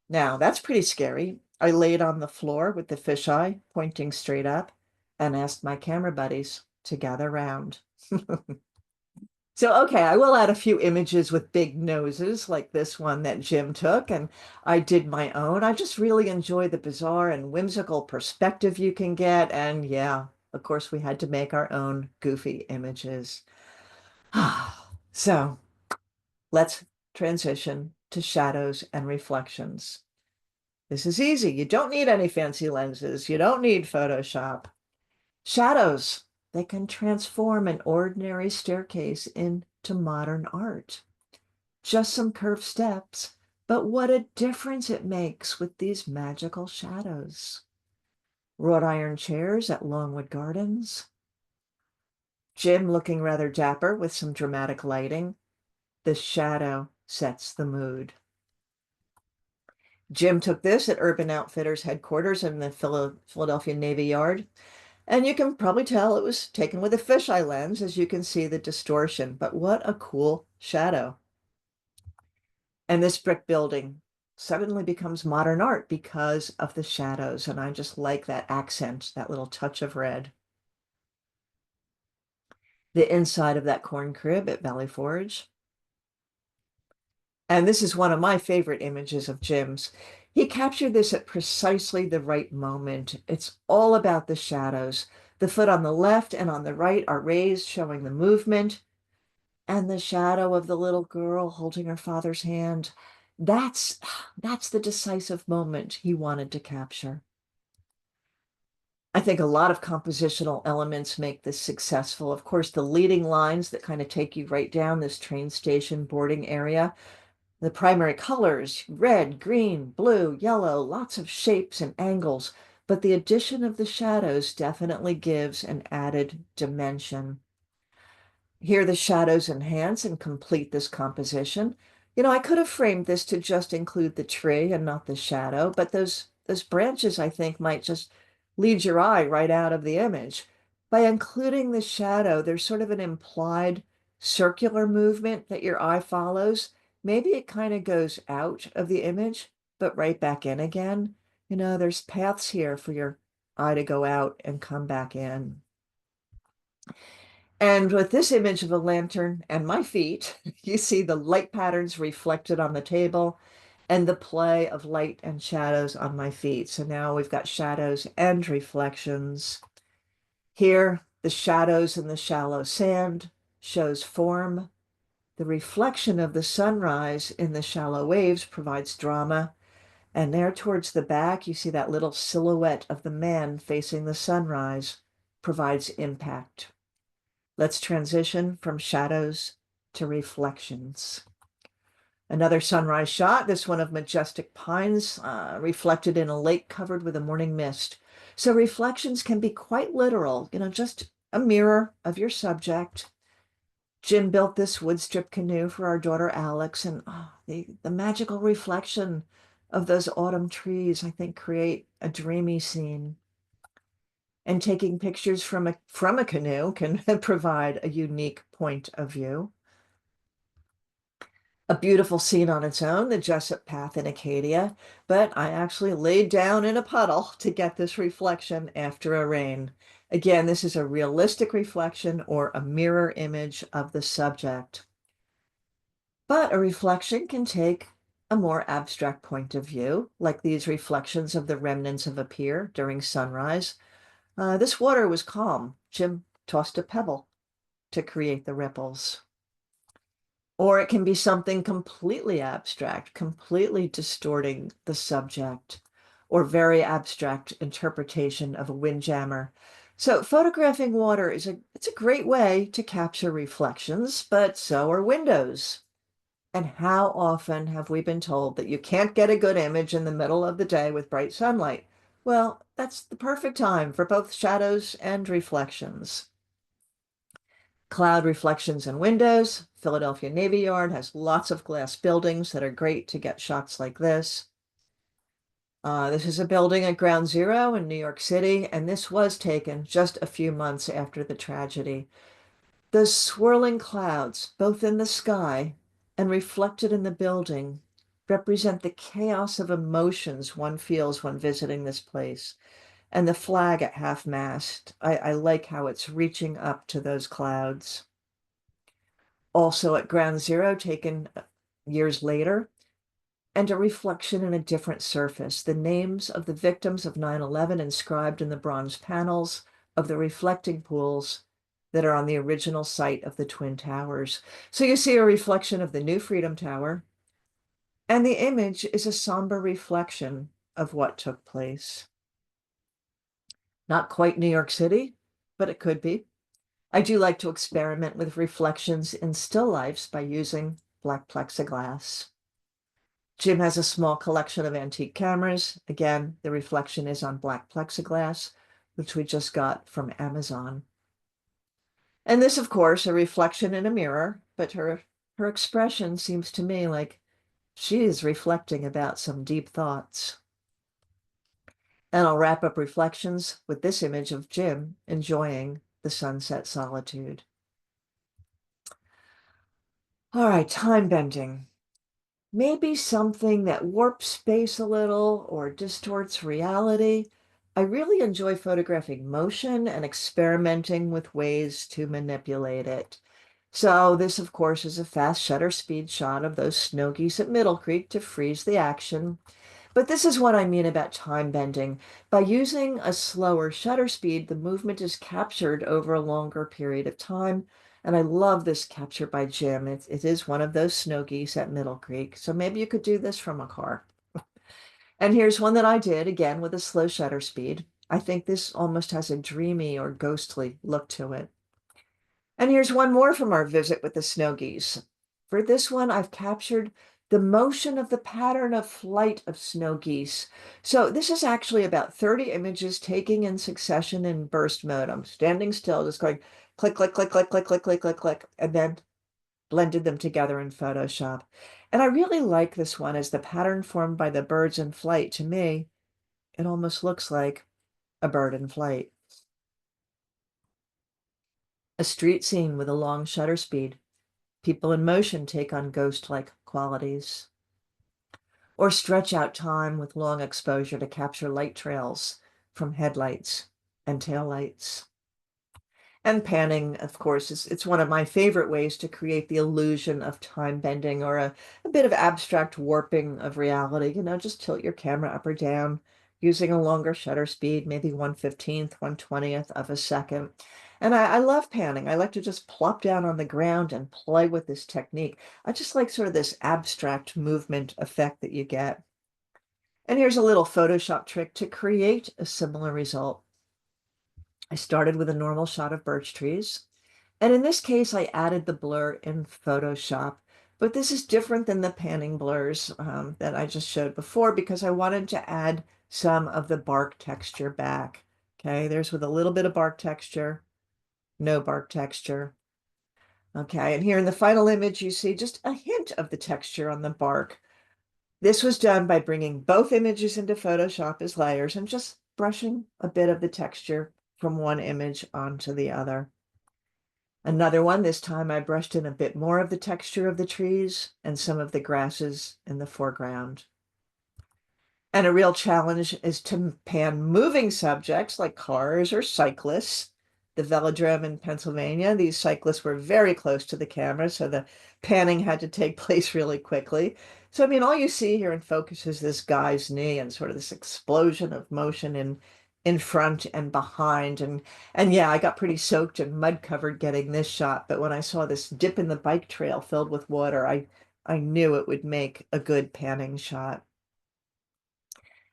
Now, that's pretty scary. I laid on the floor with the fisheye pointing straight up and asked my camera buddies to gather round. So, okay, I will add a few images with big noses like this one that Jim took, and I did my own. I just really enjoy the bizarre and whimsical perspective you can get. And yeah, of course, we had to make our own goofy images. So let's transition to shadows and reflections. This is easy. You don't need any fancy lenses. You don't need Photoshop. Shadows, they can transform an ordinary staircase into modern art. Just some curved steps, but what a difference it makes with these magical shadows. Wrought iron chairs at Longwood Gardens. Jim looking rather dapper with some dramatic lighting. The shadow sets the mood. Jim took this at Urban Outfitters headquarters in the Philadelphia Navy Yard. And you can probably tell it was taken with a fisheye lens, as you can see the distortion, but what a cool shadow. And this brick building suddenly becomes modern art because of the shadows. And I just like that accent, that little touch of red. The inside of that corn crib at Valley Forge. And this is one of my favorite images of Jim's. He captured this at precisely the right moment. It's all about the shadows. The foot on the left and on the right are raised, showing the movement. And the shadow of the little girl holding her father's hand. That's the decisive moment he wanted to capture. I think a lot of compositional elements make this successful. Of course, the leading lines that kind of take you right down this train station boarding area. The primary colors, red, green, blue, yellow, lots of shapes and angles, but the addition of the shadows definitely gives an added dimension. Here the shadows enhance and complete this composition. You know, I could have framed this to just include the tree and not the shadow, but those branches, I think, might just lead your eye right out of the image. By including the shadow, there's sort of an implied circular movement that your eye follows. Maybe it kind of goes out of the image, but right back in again. You know, there's paths here for your eye to go out and come back in. And with this image of a lantern and my feet, you see the light patterns reflected on the table and the play of light and shadows on my feet. So now we've got shadows and reflections. Here, the shadows in the shallow sand shows form. The reflection of the sunrise in the shallow waves provides drama. And there towards the back, you see that little silhouette of the man facing the sunrise provides impact. Let's transition from shadows to reflections. Another sunrise shot, this one of majestic pines reflected in a lake covered with a morning mist. So reflections can be quite literal, just a mirror of your subject. Jim built this wood strip canoe for our daughter Alex, and the magical reflection of those autumn trees, I think, create a dreamy scene. And taking pictures from a canoe can provide a unique point of view. A beautiful scene on its own, the Jessup Path in Acadia, but I actually laid down in a puddle to get this reflection after a rain. Again, this is a realistic reflection or a mirror image of the subject. But a reflection can take a more abstract point of view, like these reflections of the remnants of a pier during sunrise. This water was calm. Jim tossed a pebble to create the ripples. Or it can be something completely abstract, completely distorting the subject, or very abstract interpretation of a windjammer. So photographing water it's a great way to capture reflections, but so are windows. And how often have we been told that you can't get a good image in the middle of the day with bright sunlight? Well, that's the perfect time for both shadows and reflections. Cloud reflections in windows. Philadelphia Navy Yard has lots of glass buildings that are great to get shots like this. This is a building at Ground Zero in New York City, and this was taken just a few months after the tragedy. The swirling clouds, both in the sky and reflected in the building, represent the chaos of emotions one feels when visiting this place. And the flag at half-mast, I like how it's reaching up to those clouds. Also at Ground Zero, taken years later, and a reflection in a different surface. The names of the victims of 9/11 inscribed in the bronze panels of the reflecting pools that are on the original site of the Twin Towers. So you see a reflection of the new Freedom Tower, and the image is a somber reflection of what took place. Not quite New York City, but it could be. I do like to experiment with reflections in still lifes by using black plexiglass. Jim has a small collection of antique cameras. Again, the reflection is on black plexiglass, which we just got from Amazon. And this, of course, a reflection in a mirror, but her expression seems to me like she is reflecting about some deep thoughts. And I'll wrap up reflections with this image of Jim enjoying the sunset solitude. All right, time bending. Maybe something that warps space a little or distorts reality. I really enjoy photographing motion and experimenting with ways to manipulate it. So this, of course, is a fast shutter speed shot of those snow geese at Middle Creek to freeze the action. But this is what I mean about time bending. By using a slower shutter speed, the movement is captured over a longer period of time. And I love this capture by Jim. It is one of those snow geese at Middle Creek. So maybe you could do this from a car. And here's one that I did, again, with a slow shutter speed. I think this almost has a dreamy or ghostly look to it. And here's one more from our visit with the snow geese. For this one, I've captured the motion of the pattern of flight of snow geese. So this is actually about 30 images taking in succession in burst mode. I'm standing still, just going click, click, click, click, click, click, click, click, click, and then blended them together in Photoshop. And I really like this one as the pattern formed by the birds in flight. To me, it almost looks like a bird in flight. A street scene with a long shutter speed. People in motion take on ghost-like qualities. Or stretch out time with long exposure to capture light trails from headlights and taillights. And panning, of course, it's one of my favorite ways to create the illusion of time bending or a bit of abstract warping of reality. You know, just tilt your camera up or down using a longer shutter speed, maybe 1/15th, 1/20th of a second. And I love panning. I like to just plop down on the ground and play with this technique. I just like sort of this abstract movement effect that you get. And here's a little Photoshop trick to create a similar result. I started with a normal shot of birch trees. And in this case, I added the blur in Photoshop. But this is different than the panning blurs that I just showed before because I wanted to add some of the bark texture back. Okay, there's with a little bit of bark texture, no bark texture. Okay, and here in the final image, you see just a hint of the texture on the bark. This was done by bringing both images into Photoshop as layers and just brushing a bit of the texture from one image onto the other. Another one, this time I brushed in a bit more of the texture of the trees and some of the grasses in the foreground. And a real challenge is to pan moving subjects like cars or cyclists. The velodrome in Pennsylvania, these cyclists were very close to the camera, so the panning had to take place really quickly. So, I mean, all you see here in focus is this guy's knee and sort of this explosion of motion in front and behind. And yeah, I got pretty soaked and mud covered getting this shot, but when I saw this dip in the bike trail filled with water, I knew it would make a good panning shot.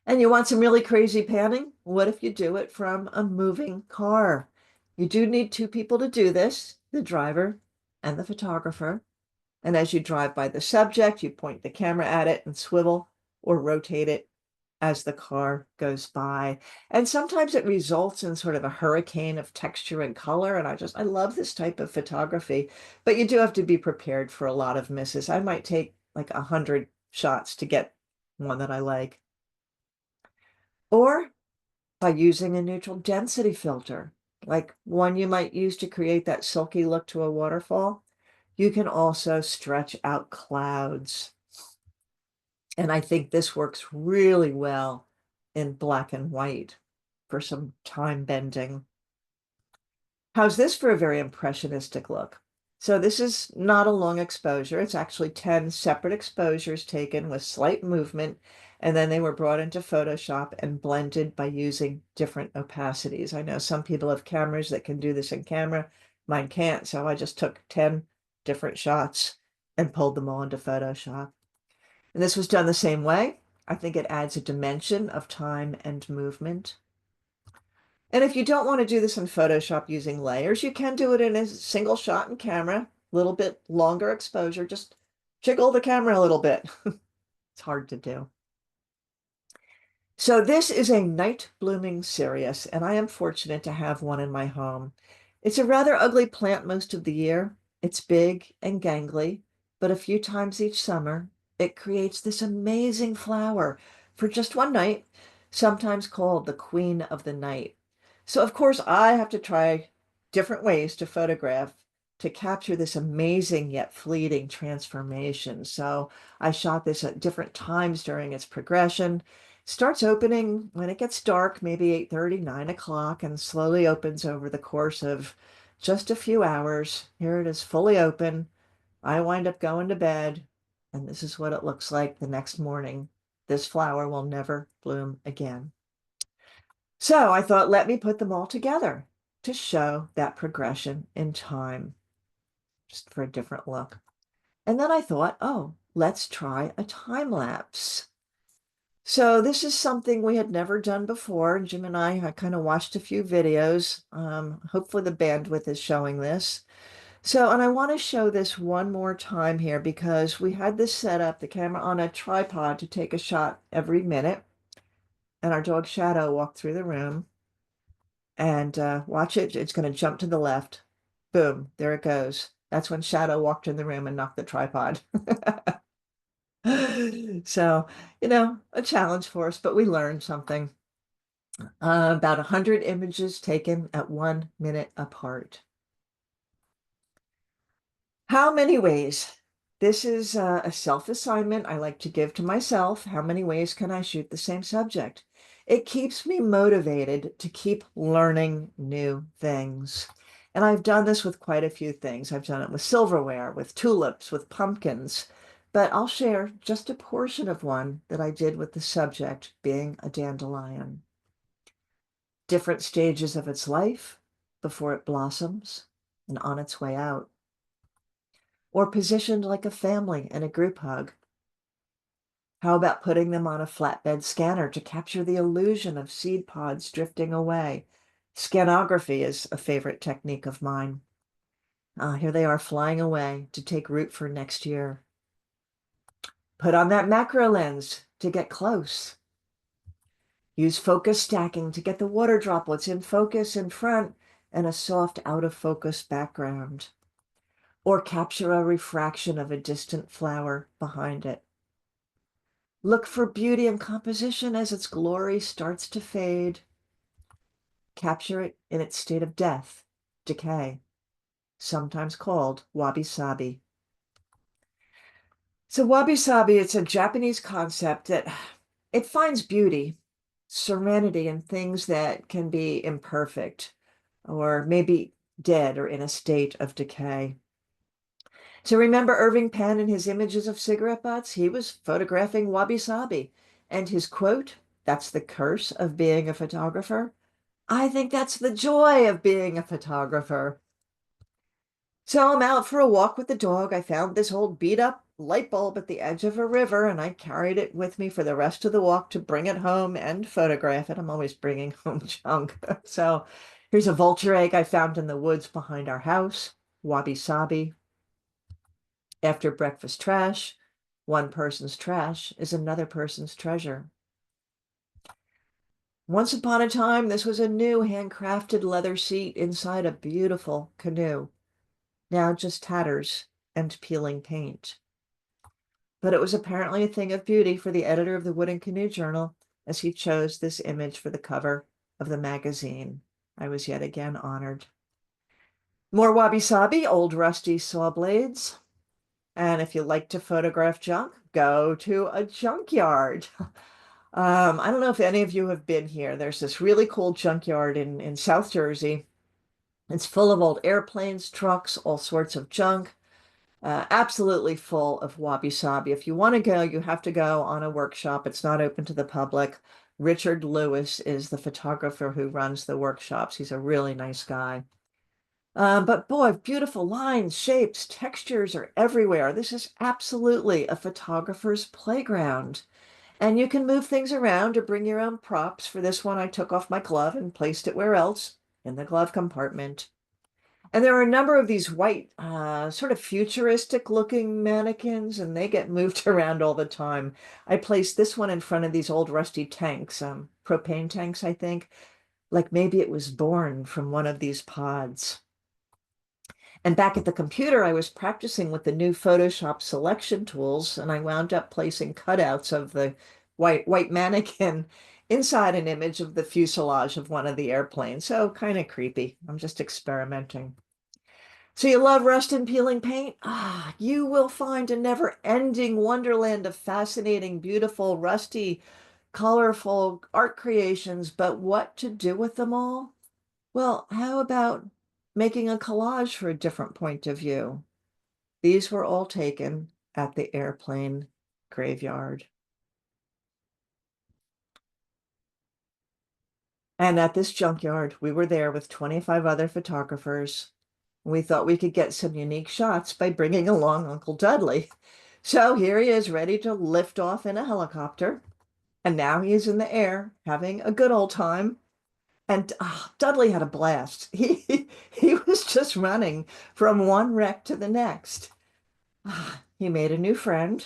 And you want some really crazy panning? What if you do it from a moving car? You do need two people to do this, the driver and the photographer. And as you drive by the subject, you point the camera at it and swivel or rotate it as the car goes by. And sometimes it results in sort of a hurricane of texture and color. And I love this type of photography, but you do have to be prepared for a lot of misses. I might take like 100 shots to get one that I like. Or by using a neutral density filter, like one you might use to create that silky look to a waterfall. You can also stretch out clouds. And I think this works really well in black and white for some time bending. How's this for a very impressionistic look? So this is not a long exposure. It's actually 10 separate exposures taken with slight movement, and then they were brought into Photoshop and blended by using different opacities. I know some people have cameras that can do this in camera. Mine can't, so I just took 10 different shots and pulled them all into Photoshop. And this was done the same way. I think it adds a dimension of time and movement. And if you don't want to do this in Photoshop using layers, you can do it in a single shot in camera, a little bit longer exposure, just jiggle the camera a little bit. It's hard to do. So this is a night blooming cereus, and I am fortunate to have one in my home. It's a rather ugly plant most of the year. It's big and gangly, but a few times each summer, it creates this amazing flower for just one night, sometimes called the Queen of the Night. So of course I have to try different ways to photograph to capture this amazing yet fleeting transformation. So I shot this at different times during its progression. It starts opening when it gets dark, maybe 8:30, 9 o'clock, and slowly opens over the course of just a few hours. Here it is fully open. I wind up going to bed, and this is what it looks like the next morning. This flower will never bloom again. So I thought, let me put them all together to show that progression in time, just for a different look. And then I thought, oh, let's try a time lapse. So this is something we had never done before. Jim and I kind of watched a few videos. Hopefully the bandwidth is showing this. So, and I want to show this one more time here because we had this set up, the camera on a tripod to take a shot every minute. And our dog Shadow walked through the room. And watch it, it's going to jump to the left. Boom, there it goes. That's when Shadow walked in the room and knocked the tripod. So, you know, a challenge for us, but we learned something. About 100 images taken at 1 minute apart. How many ways? This is a self-assignment I like to give to myself. How many ways can I shoot the same subject? It keeps me motivated to keep learning new things. And I've done this with quite a few things. I've done it with silverware, with tulips, with pumpkins, but I'll share just a portion of one that I did with the subject being a dandelion. Different stages of its life before it blossoms and on its way out, or positioned like a family in a group hug. How about putting them on a flatbed scanner to capture the illusion of seed pods drifting away? Scanography is a favorite technique of mine. Here they are flying away to take root for next year. Put on that macro lens to get close. Use focus stacking to get the water droplets in focus in front and a soft out of focus background. Or capture a refraction of a distant flower behind it. Look for beauty and composition as its glory starts to fade. Capture it in its state of death, decay, sometimes called wabi-sabi. So wabi-sabi, it's a Japanese concept that it finds beauty, serenity in things that can be imperfect or maybe dead or in a state of decay. So remember Irving Penn and his images of cigarette butts? He was photographing wabi-sabi. And his quote, "That's the curse of being a photographer." I think that's the joy of being a photographer. So I'm out for a walk with the dog. I found this old beat up light bulb at the edge of a river and I carried it with me for the rest of the walk to bring it home and photograph it. I'm always bringing home junk. So here's a vulture egg I found in the woods behind our house, wabi-sabi. After breakfast trash, one person's trash is another person's treasure. Once upon a time, this was a new handcrafted leather seat inside a beautiful canoe. Now just tatters and peeling paint. But it was apparently a thing of beauty for the editor of the Wooden Canoe Journal as he chose this image for the cover of the magazine. I was yet again honored. More wabi-sabi, old rusty saw blades. And if you like to photograph junk, go to a junkyard. I don't know if any of you have been here. There's this really cool junkyard in South Jersey. It's full of old airplanes, trucks, all sorts of junk. Absolutely full of wabi-sabi. If you want to go, you have to go on a workshop. It's not open to the public. Richard Lewis is the photographer who runs the workshops. He's a really nice guy. But boy, beautiful lines, shapes, textures are everywhere. This is absolutely a photographer's playground. And you can move things around or bring your own props. For this one, I took off my glove and placed it where else? In the glove compartment. And there are a number of these white, sort of futuristic looking mannequins, and they get moved around all the time. I placed this one in front of these old rusty tanks, propane tanks, I think, like maybe it was born from one of these pods. And back at the computer, I was practicing with the new Photoshop selection tools, and I wound up placing cutouts of the white mannequin inside an image of the fuselage of one of the airplanes. So kind of creepy. I'm just experimenting. So you love rust and peeling paint? You will find a never-ending wonderland of fascinating, beautiful, rusty, colorful art creations, but what to do with them all? Well, how about making a collage for a different point of view? These were all taken at the airplane graveyard. And at this junkyard, we were there with 25 other photographers. We thought we could get some unique shots by bringing along Uncle Dudley. So here he is ready to lift off in a helicopter. And now he is in the air having a good old time. And Dudley had a blast. He was just running from one wreck to the next. He made a new friend.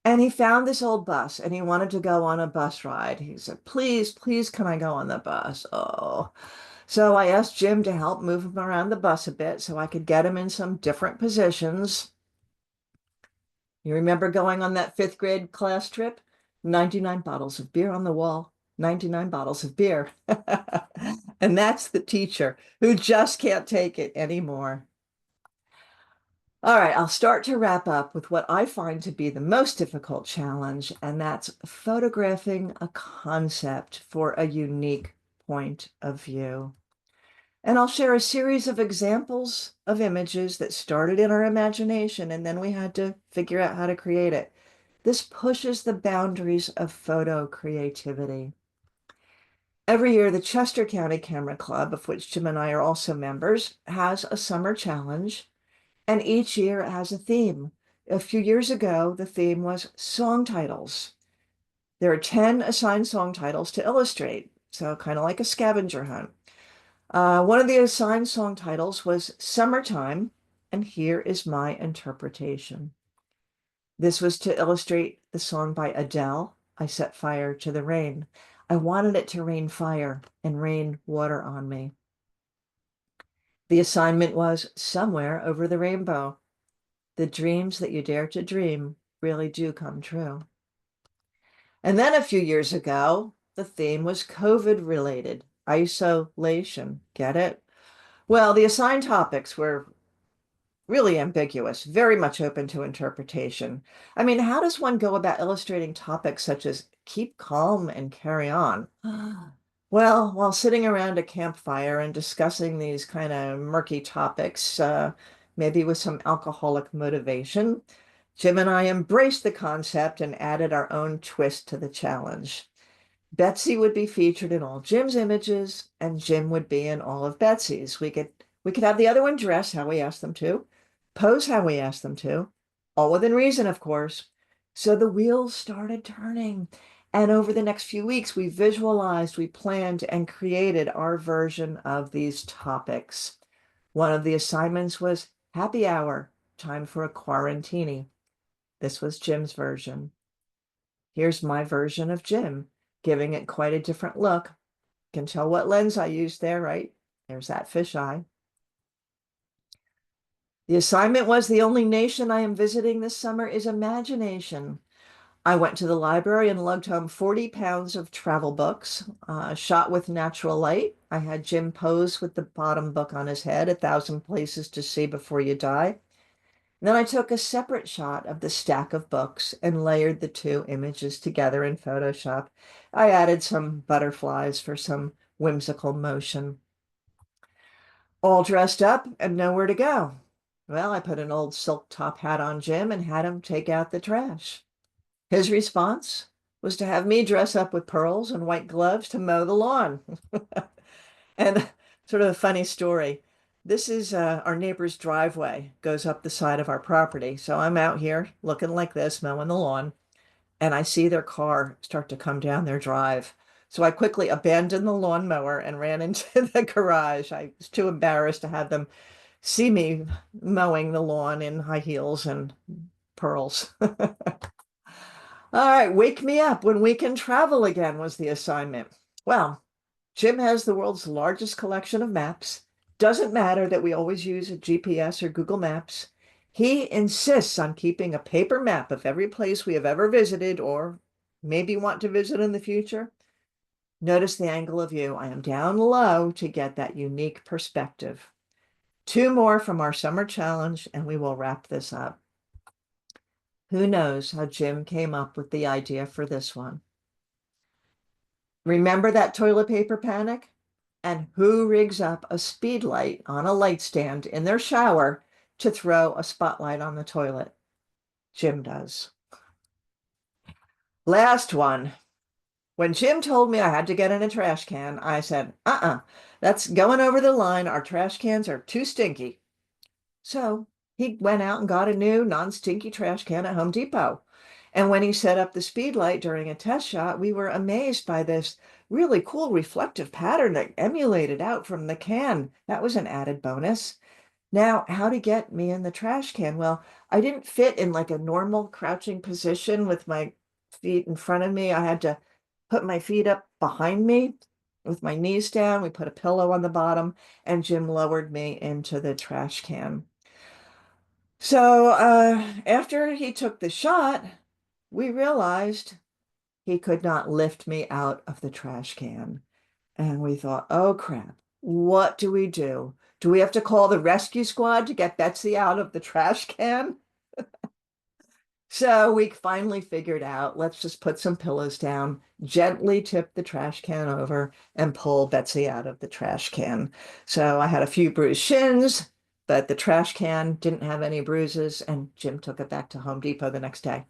And he found this old bus and he wanted to go on a bus ride. He said, "Please, please, can I go on the bus?" Oh. So I asked Jim to help move him around the bus a bit so I could get him in some different positions. You remember going on that 5th grade class trip? 99 bottles of beer on the wall, 99 bottles of beer. And that's the teacher who just can't take it anymore. All right, I'll start to wrap up with what I find to be the most difficult challenge, and that's photographing a concept for a unique point of view. And I'll share a series of examples of images that started in our imagination and then we had to figure out how to create it. This pushes the boundaries of photo creativity. Every year, the Chester County Camera Club, of which Jim and I are also members, has a summer challenge, and each year it has a theme. A few years ago, the theme was song titles. There are 10 assigned song titles to illustrate, so kind of like a scavenger hunt. One of the assigned song titles was Summertime, and here is my interpretation. This was to illustrate the song by Adele, I Set Fire to the Rain. I wanted it to rain fire and rain water on me. The assignment was Somewhere Over the Rainbow. The dreams that you dare to dream really do come true. And then a few years ago, the theme was COVID related, isolation. Get it? Well, the assigned topics were really ambiguous, very much open to interpretation. I mean, how does one go about illustrating topics such as keep calm and carry on? Well, while sitting around a campfire and discussing these kind of murky topics, maybe with some alcoholic motivation, Jim and I embraced the concept and added our own twist to the challenge. Betsy would be featured in all Jim's images, and Jim would be in all of Betsy's. We could have the other one dress how we asked them to, pose how we asked them to, all within reason, of course. So the wheels started turning. And over the next few weeks, we visualized, we planned, and created our version of these topics. One of the assignments was happy hour, time for a quarantini. This was Jim's version. Here's my version of Jim, giving it quite a different look. Can tell what lens I used there, right? There's that fisheye. The assignment was the only nation I am visiting this summer is imagination. I went to the library and lugged home 40 pounds of travel books, shot with natural light. I had Jim pose with the bottom book on his head, 1,000 Places to See Before You Die. Then I took a separate shot of the stack of books and layered the two images together in Photoshop. I added some butterflies for some whimsical motion. All dressed up and nowhere to go. Well, I put an old silk top hat on Jim and had him take out the trash. His response was to have me dress up with pearls and white gloves to mow the lawn. And sort of a funny story. This is our neighbor's driveway, goes up the side of our property. So I'm out here looking like this, mowing the lawn, and I see their car start to come down their drive. So I quickly abandoned the lawnmower and ran into the garage. I was too embarrassed to have them see me mowing the lawn in high heels and pearls. All right, wake me up when we can travel again was the assignment. Well, Jim has the world's largest collection of maps. Doesn't matter that we always use a GPS or Google Maps. He insists on keeping a paper map of every place we have ever visited or maybe want to visit in the future. Notice the angle of view. I am down low to get that unique perspective. 2 more from our summer challenge, and we will wrap this up. Who knows how Jim came up with the idea for this one? Remember that toilet paper panic? And who rigs up a speed light on a light stand in their shower to throw a spotlight on the toilet? Jim does. Last one. When Jim told me I had to get in a trash can, I said, that's going over the line. Our trash cans are too stinky. So he went out and got a new non-stinky trash can at Home Depot. And when he set up the speed light during a test shot, we were amazed by this really cool reflective pattern that emulated out from the can. That was an added bonus. Now, how to get me in the trash can? Well, I didn't fit in like a normal crouching position with my feet in front of me. I had to put my feet up behind me with my knees down. We put a pillow on the bottom, and Jim lowered me into the trash can. So after he took the shot, we realized he could not lift me out of the trash can. And we thought, oh crap, what do we do? Do we have to call the rescue squad to get Betsy out of the trash can? So we finally figured out, let's just put some pillows down, gently tip the trash can over, and pull Betsy out of the trash can. So I had a few bruised shins, but the trash can didn't have any bruises, and Jim took it back to Home Depot the next day.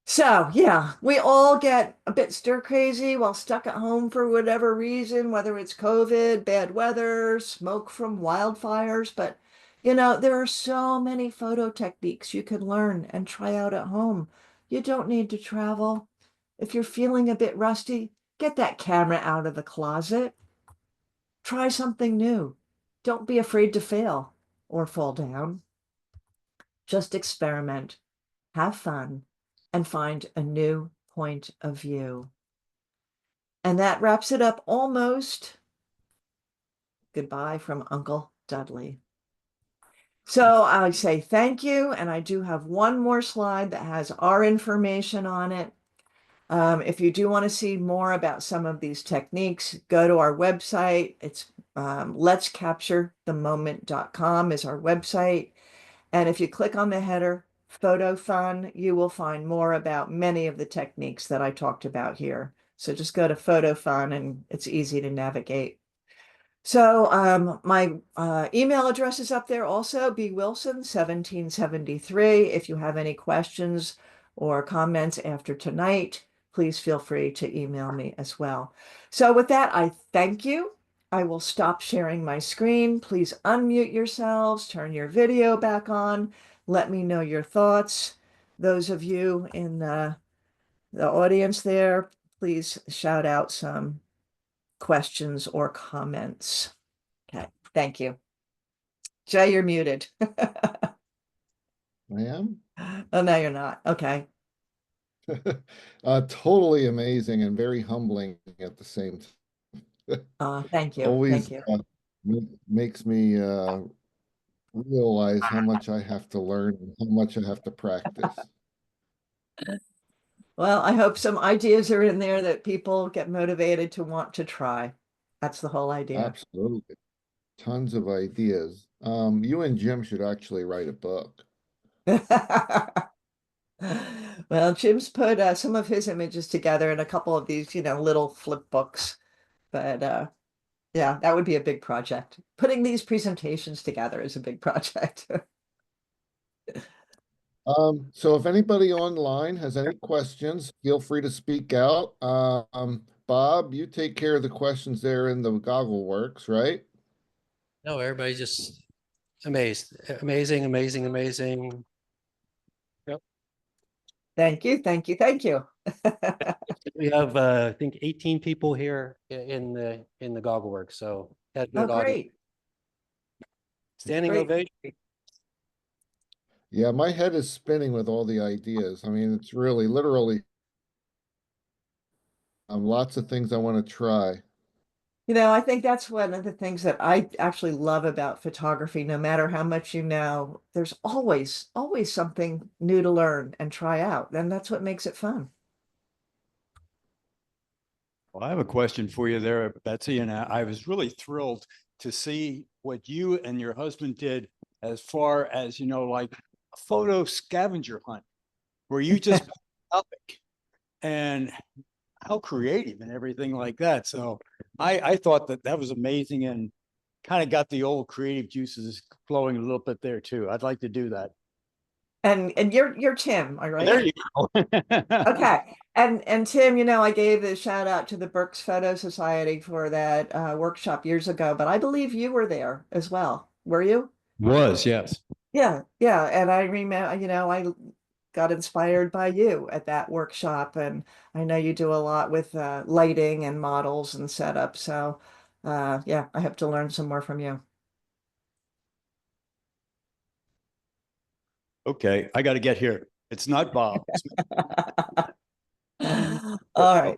So yeah, we all get a bit stir crazy while stuck at home for whatever reason, whether it's COVID, bad weather, smoke from wildfires. But there are so many photo techniques you can learn and try out at home. You don't need to travel. If you're feeling a bit rusty, get that camera out of the closet. Try something new. Don't be afraid to fail or fall down. Just experiment, have fun, and find a new point of view. And that wraps it up almost. Goodbye from Uncle Dudley. So I say thank you, and I do have one more slide that has our information on it. If you do want to see more about some of these techniques, go to our website. It's letscapturethemoment.com is our website. And if you click on the header, Photo Fun, you will find more about many of the techniques that I talked about here. So just go to Photo Fun and it's easy to navigate. So my email address is up there also, bwilson1773. If you have any questions or comments after tonight, please feel free to email me as well. So with that, I thank you. I will stop sharing my screen. Please unmute yourselves, turn your video back on. Let me know your thoughts. Those of you in the audience there, please shout out some questions or comments. Okay, thank you. Jay, you're muted. I am. Oh, no, you're not. Okay. Totally amazing and very humbling at the same time. Thank you. Always Thank you. makes me realize how much I have to learn and how much I have to practice. Well, I hope some ideas are in there that people get motivated to want to try. That's the whole idea. Absolutely. Tons of ideas. You and Jim should actually write a book. Well, Jim's put some of his images together in a couple of these, little flip books. But yeah, that would be a big project. Putting these presentations together is a big project. So if anybody online has any questions, feel free to speak out. Bob, you take care of the questions there in the Goggle Works, right? No, everybody's just amazed. Amazing, amazing, amazing. Thank you. Thank you. Thank you. We have, I think 18 people here in the Goggle Works, so had a Oh, good audience. great. Standing Great. ovation. Yeah, my head is spinning with all the ideas. I mean, it's really literally lots of things I want to try. I think that's one of the things that I actually love about photography. No matter how much you know, there's always something new to learn and try out. And that's what makes it fun. Well, I have a question for you there, Betsy, and I was really thrilled to see what you and your husband did as far as, like a photo scavenger hunt, where you just pick a topic and how creative and everything like that. So I thought that was amazing and kind of got the old creative juices flowing a little bit there too. I'd like to do that. And you're Tim, all right? There you go. Okay. And Tim, I gave a shout out to the Berks Photo Society for that workshop years ago, but I believe you were there as well. Were you? Was, yes. Yeah, yeah. And I remember, I got inspired by you at that workshop. And I know you do a lot with lighting and models and setup. So yeah, I hope to learn some more from you. Okay, I got to get here. It's not Bob. All right.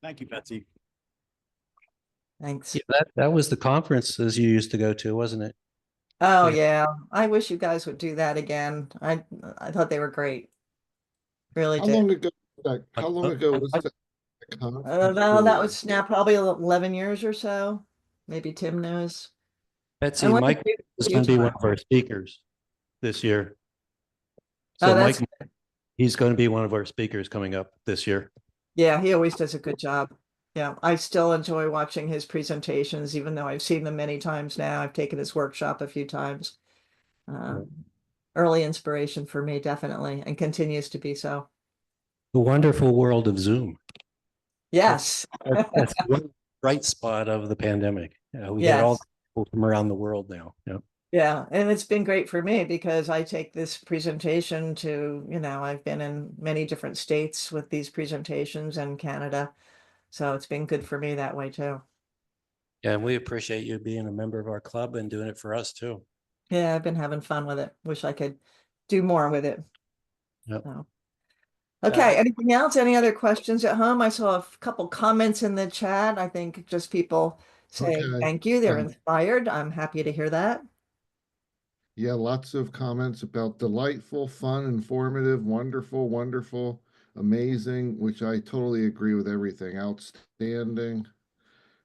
Thank you, Betsy. Thanks. Yeah, that was the conferences you used to go to, wasn't it? Oh Yeah. yeah. I wish you guys would do that again. I thought they were great. Really How did. long ago? How long ago was that conference? Well, that was now probably 11 years or so. Maybe Tim knows. Betsy, I went to Mike a is few going to be one times. of our speakers this year. So Oh, Mike, that's, he's going to be one of our speakers coming up this year. yeah, he always does a good job. Yeah, I still enjoy watching his presentations, even though I've seen them many times now. I've taken his workshop a few times. Early inspiration for me, definitely, and continues to be so. The wonderful world of Zoom. Yes. That's one bright spot of the pandemic. We get all Yes. people from around the world now. Yeah. Yeah, and it's been great for me because I take this presentation to, I've been in many different states with these presentations and Canada. So it's been good for me that way too. Yeah, and we appreciate you being a member of our club and doing it for us too. Yeah, I've been having fun with it. Wish I could do more with it. Yep. So. Okay, anything else? Any other questions at home? I saw a couple comments in the chat. I think just people saying Okay. thank you. They're Yeah. inspired. I'm happy to hear that. Yeah, lots of comments about delightful, fun, informative, wonderful, wonderful, amazing, which I totally agree with everything. Outstanding.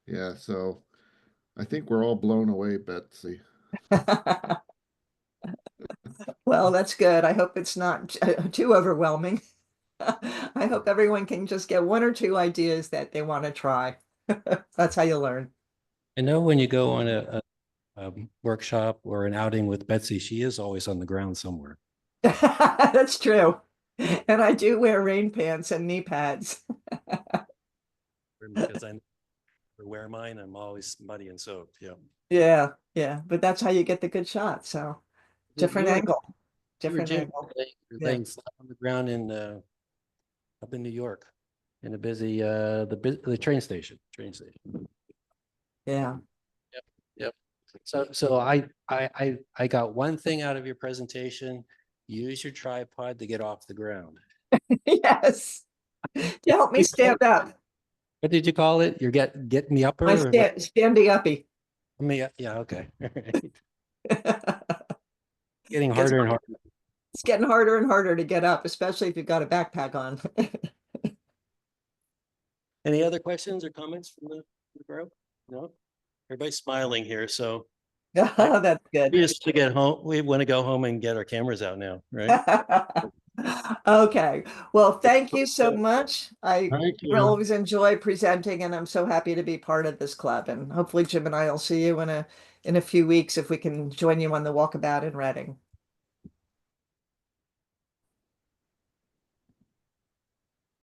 Yeah, so I think we're all blown away, Betsy. Well, that's good. I hope it's not too overwhelming. I hope everyone can just get one or two ideas that they want to try. That's how you learn. I know when you go on a workshop or an outing with Betsy, she is always on the ground somewhere. That's true. And I do wear rain pants and knee pads. Because I wear mine, I'm always muddy and soaked. Yeah. Yeah, yeah. But that's how you get the good shot. So different You were- angle. you were Different Jim, angle. you're Yeah. laying flat on the ground in up in New York in a busy the train station. Yeah. Yep. So I got one thing out of your presentation. Use your tripod to get off the ground. Yes. To help me stand up. What did you call it? You're get me upper My or what? standing uppy. Me, yeah, okay. It's Getting harder and harder. getting harder and harder to get up, especially if you've got a backpack on. Any other questions or comments from the group? No? Everybody's smiling here, so That's good. we just to get home. We want to go home and get our cameras out now, right? Okay. Well, thank you so much. I Thank you. always enjoy presenting and I'm so happy to be part of this club. And hopefully Jim and I will see you in a few weeks if we can join you on the walkabout in Reading.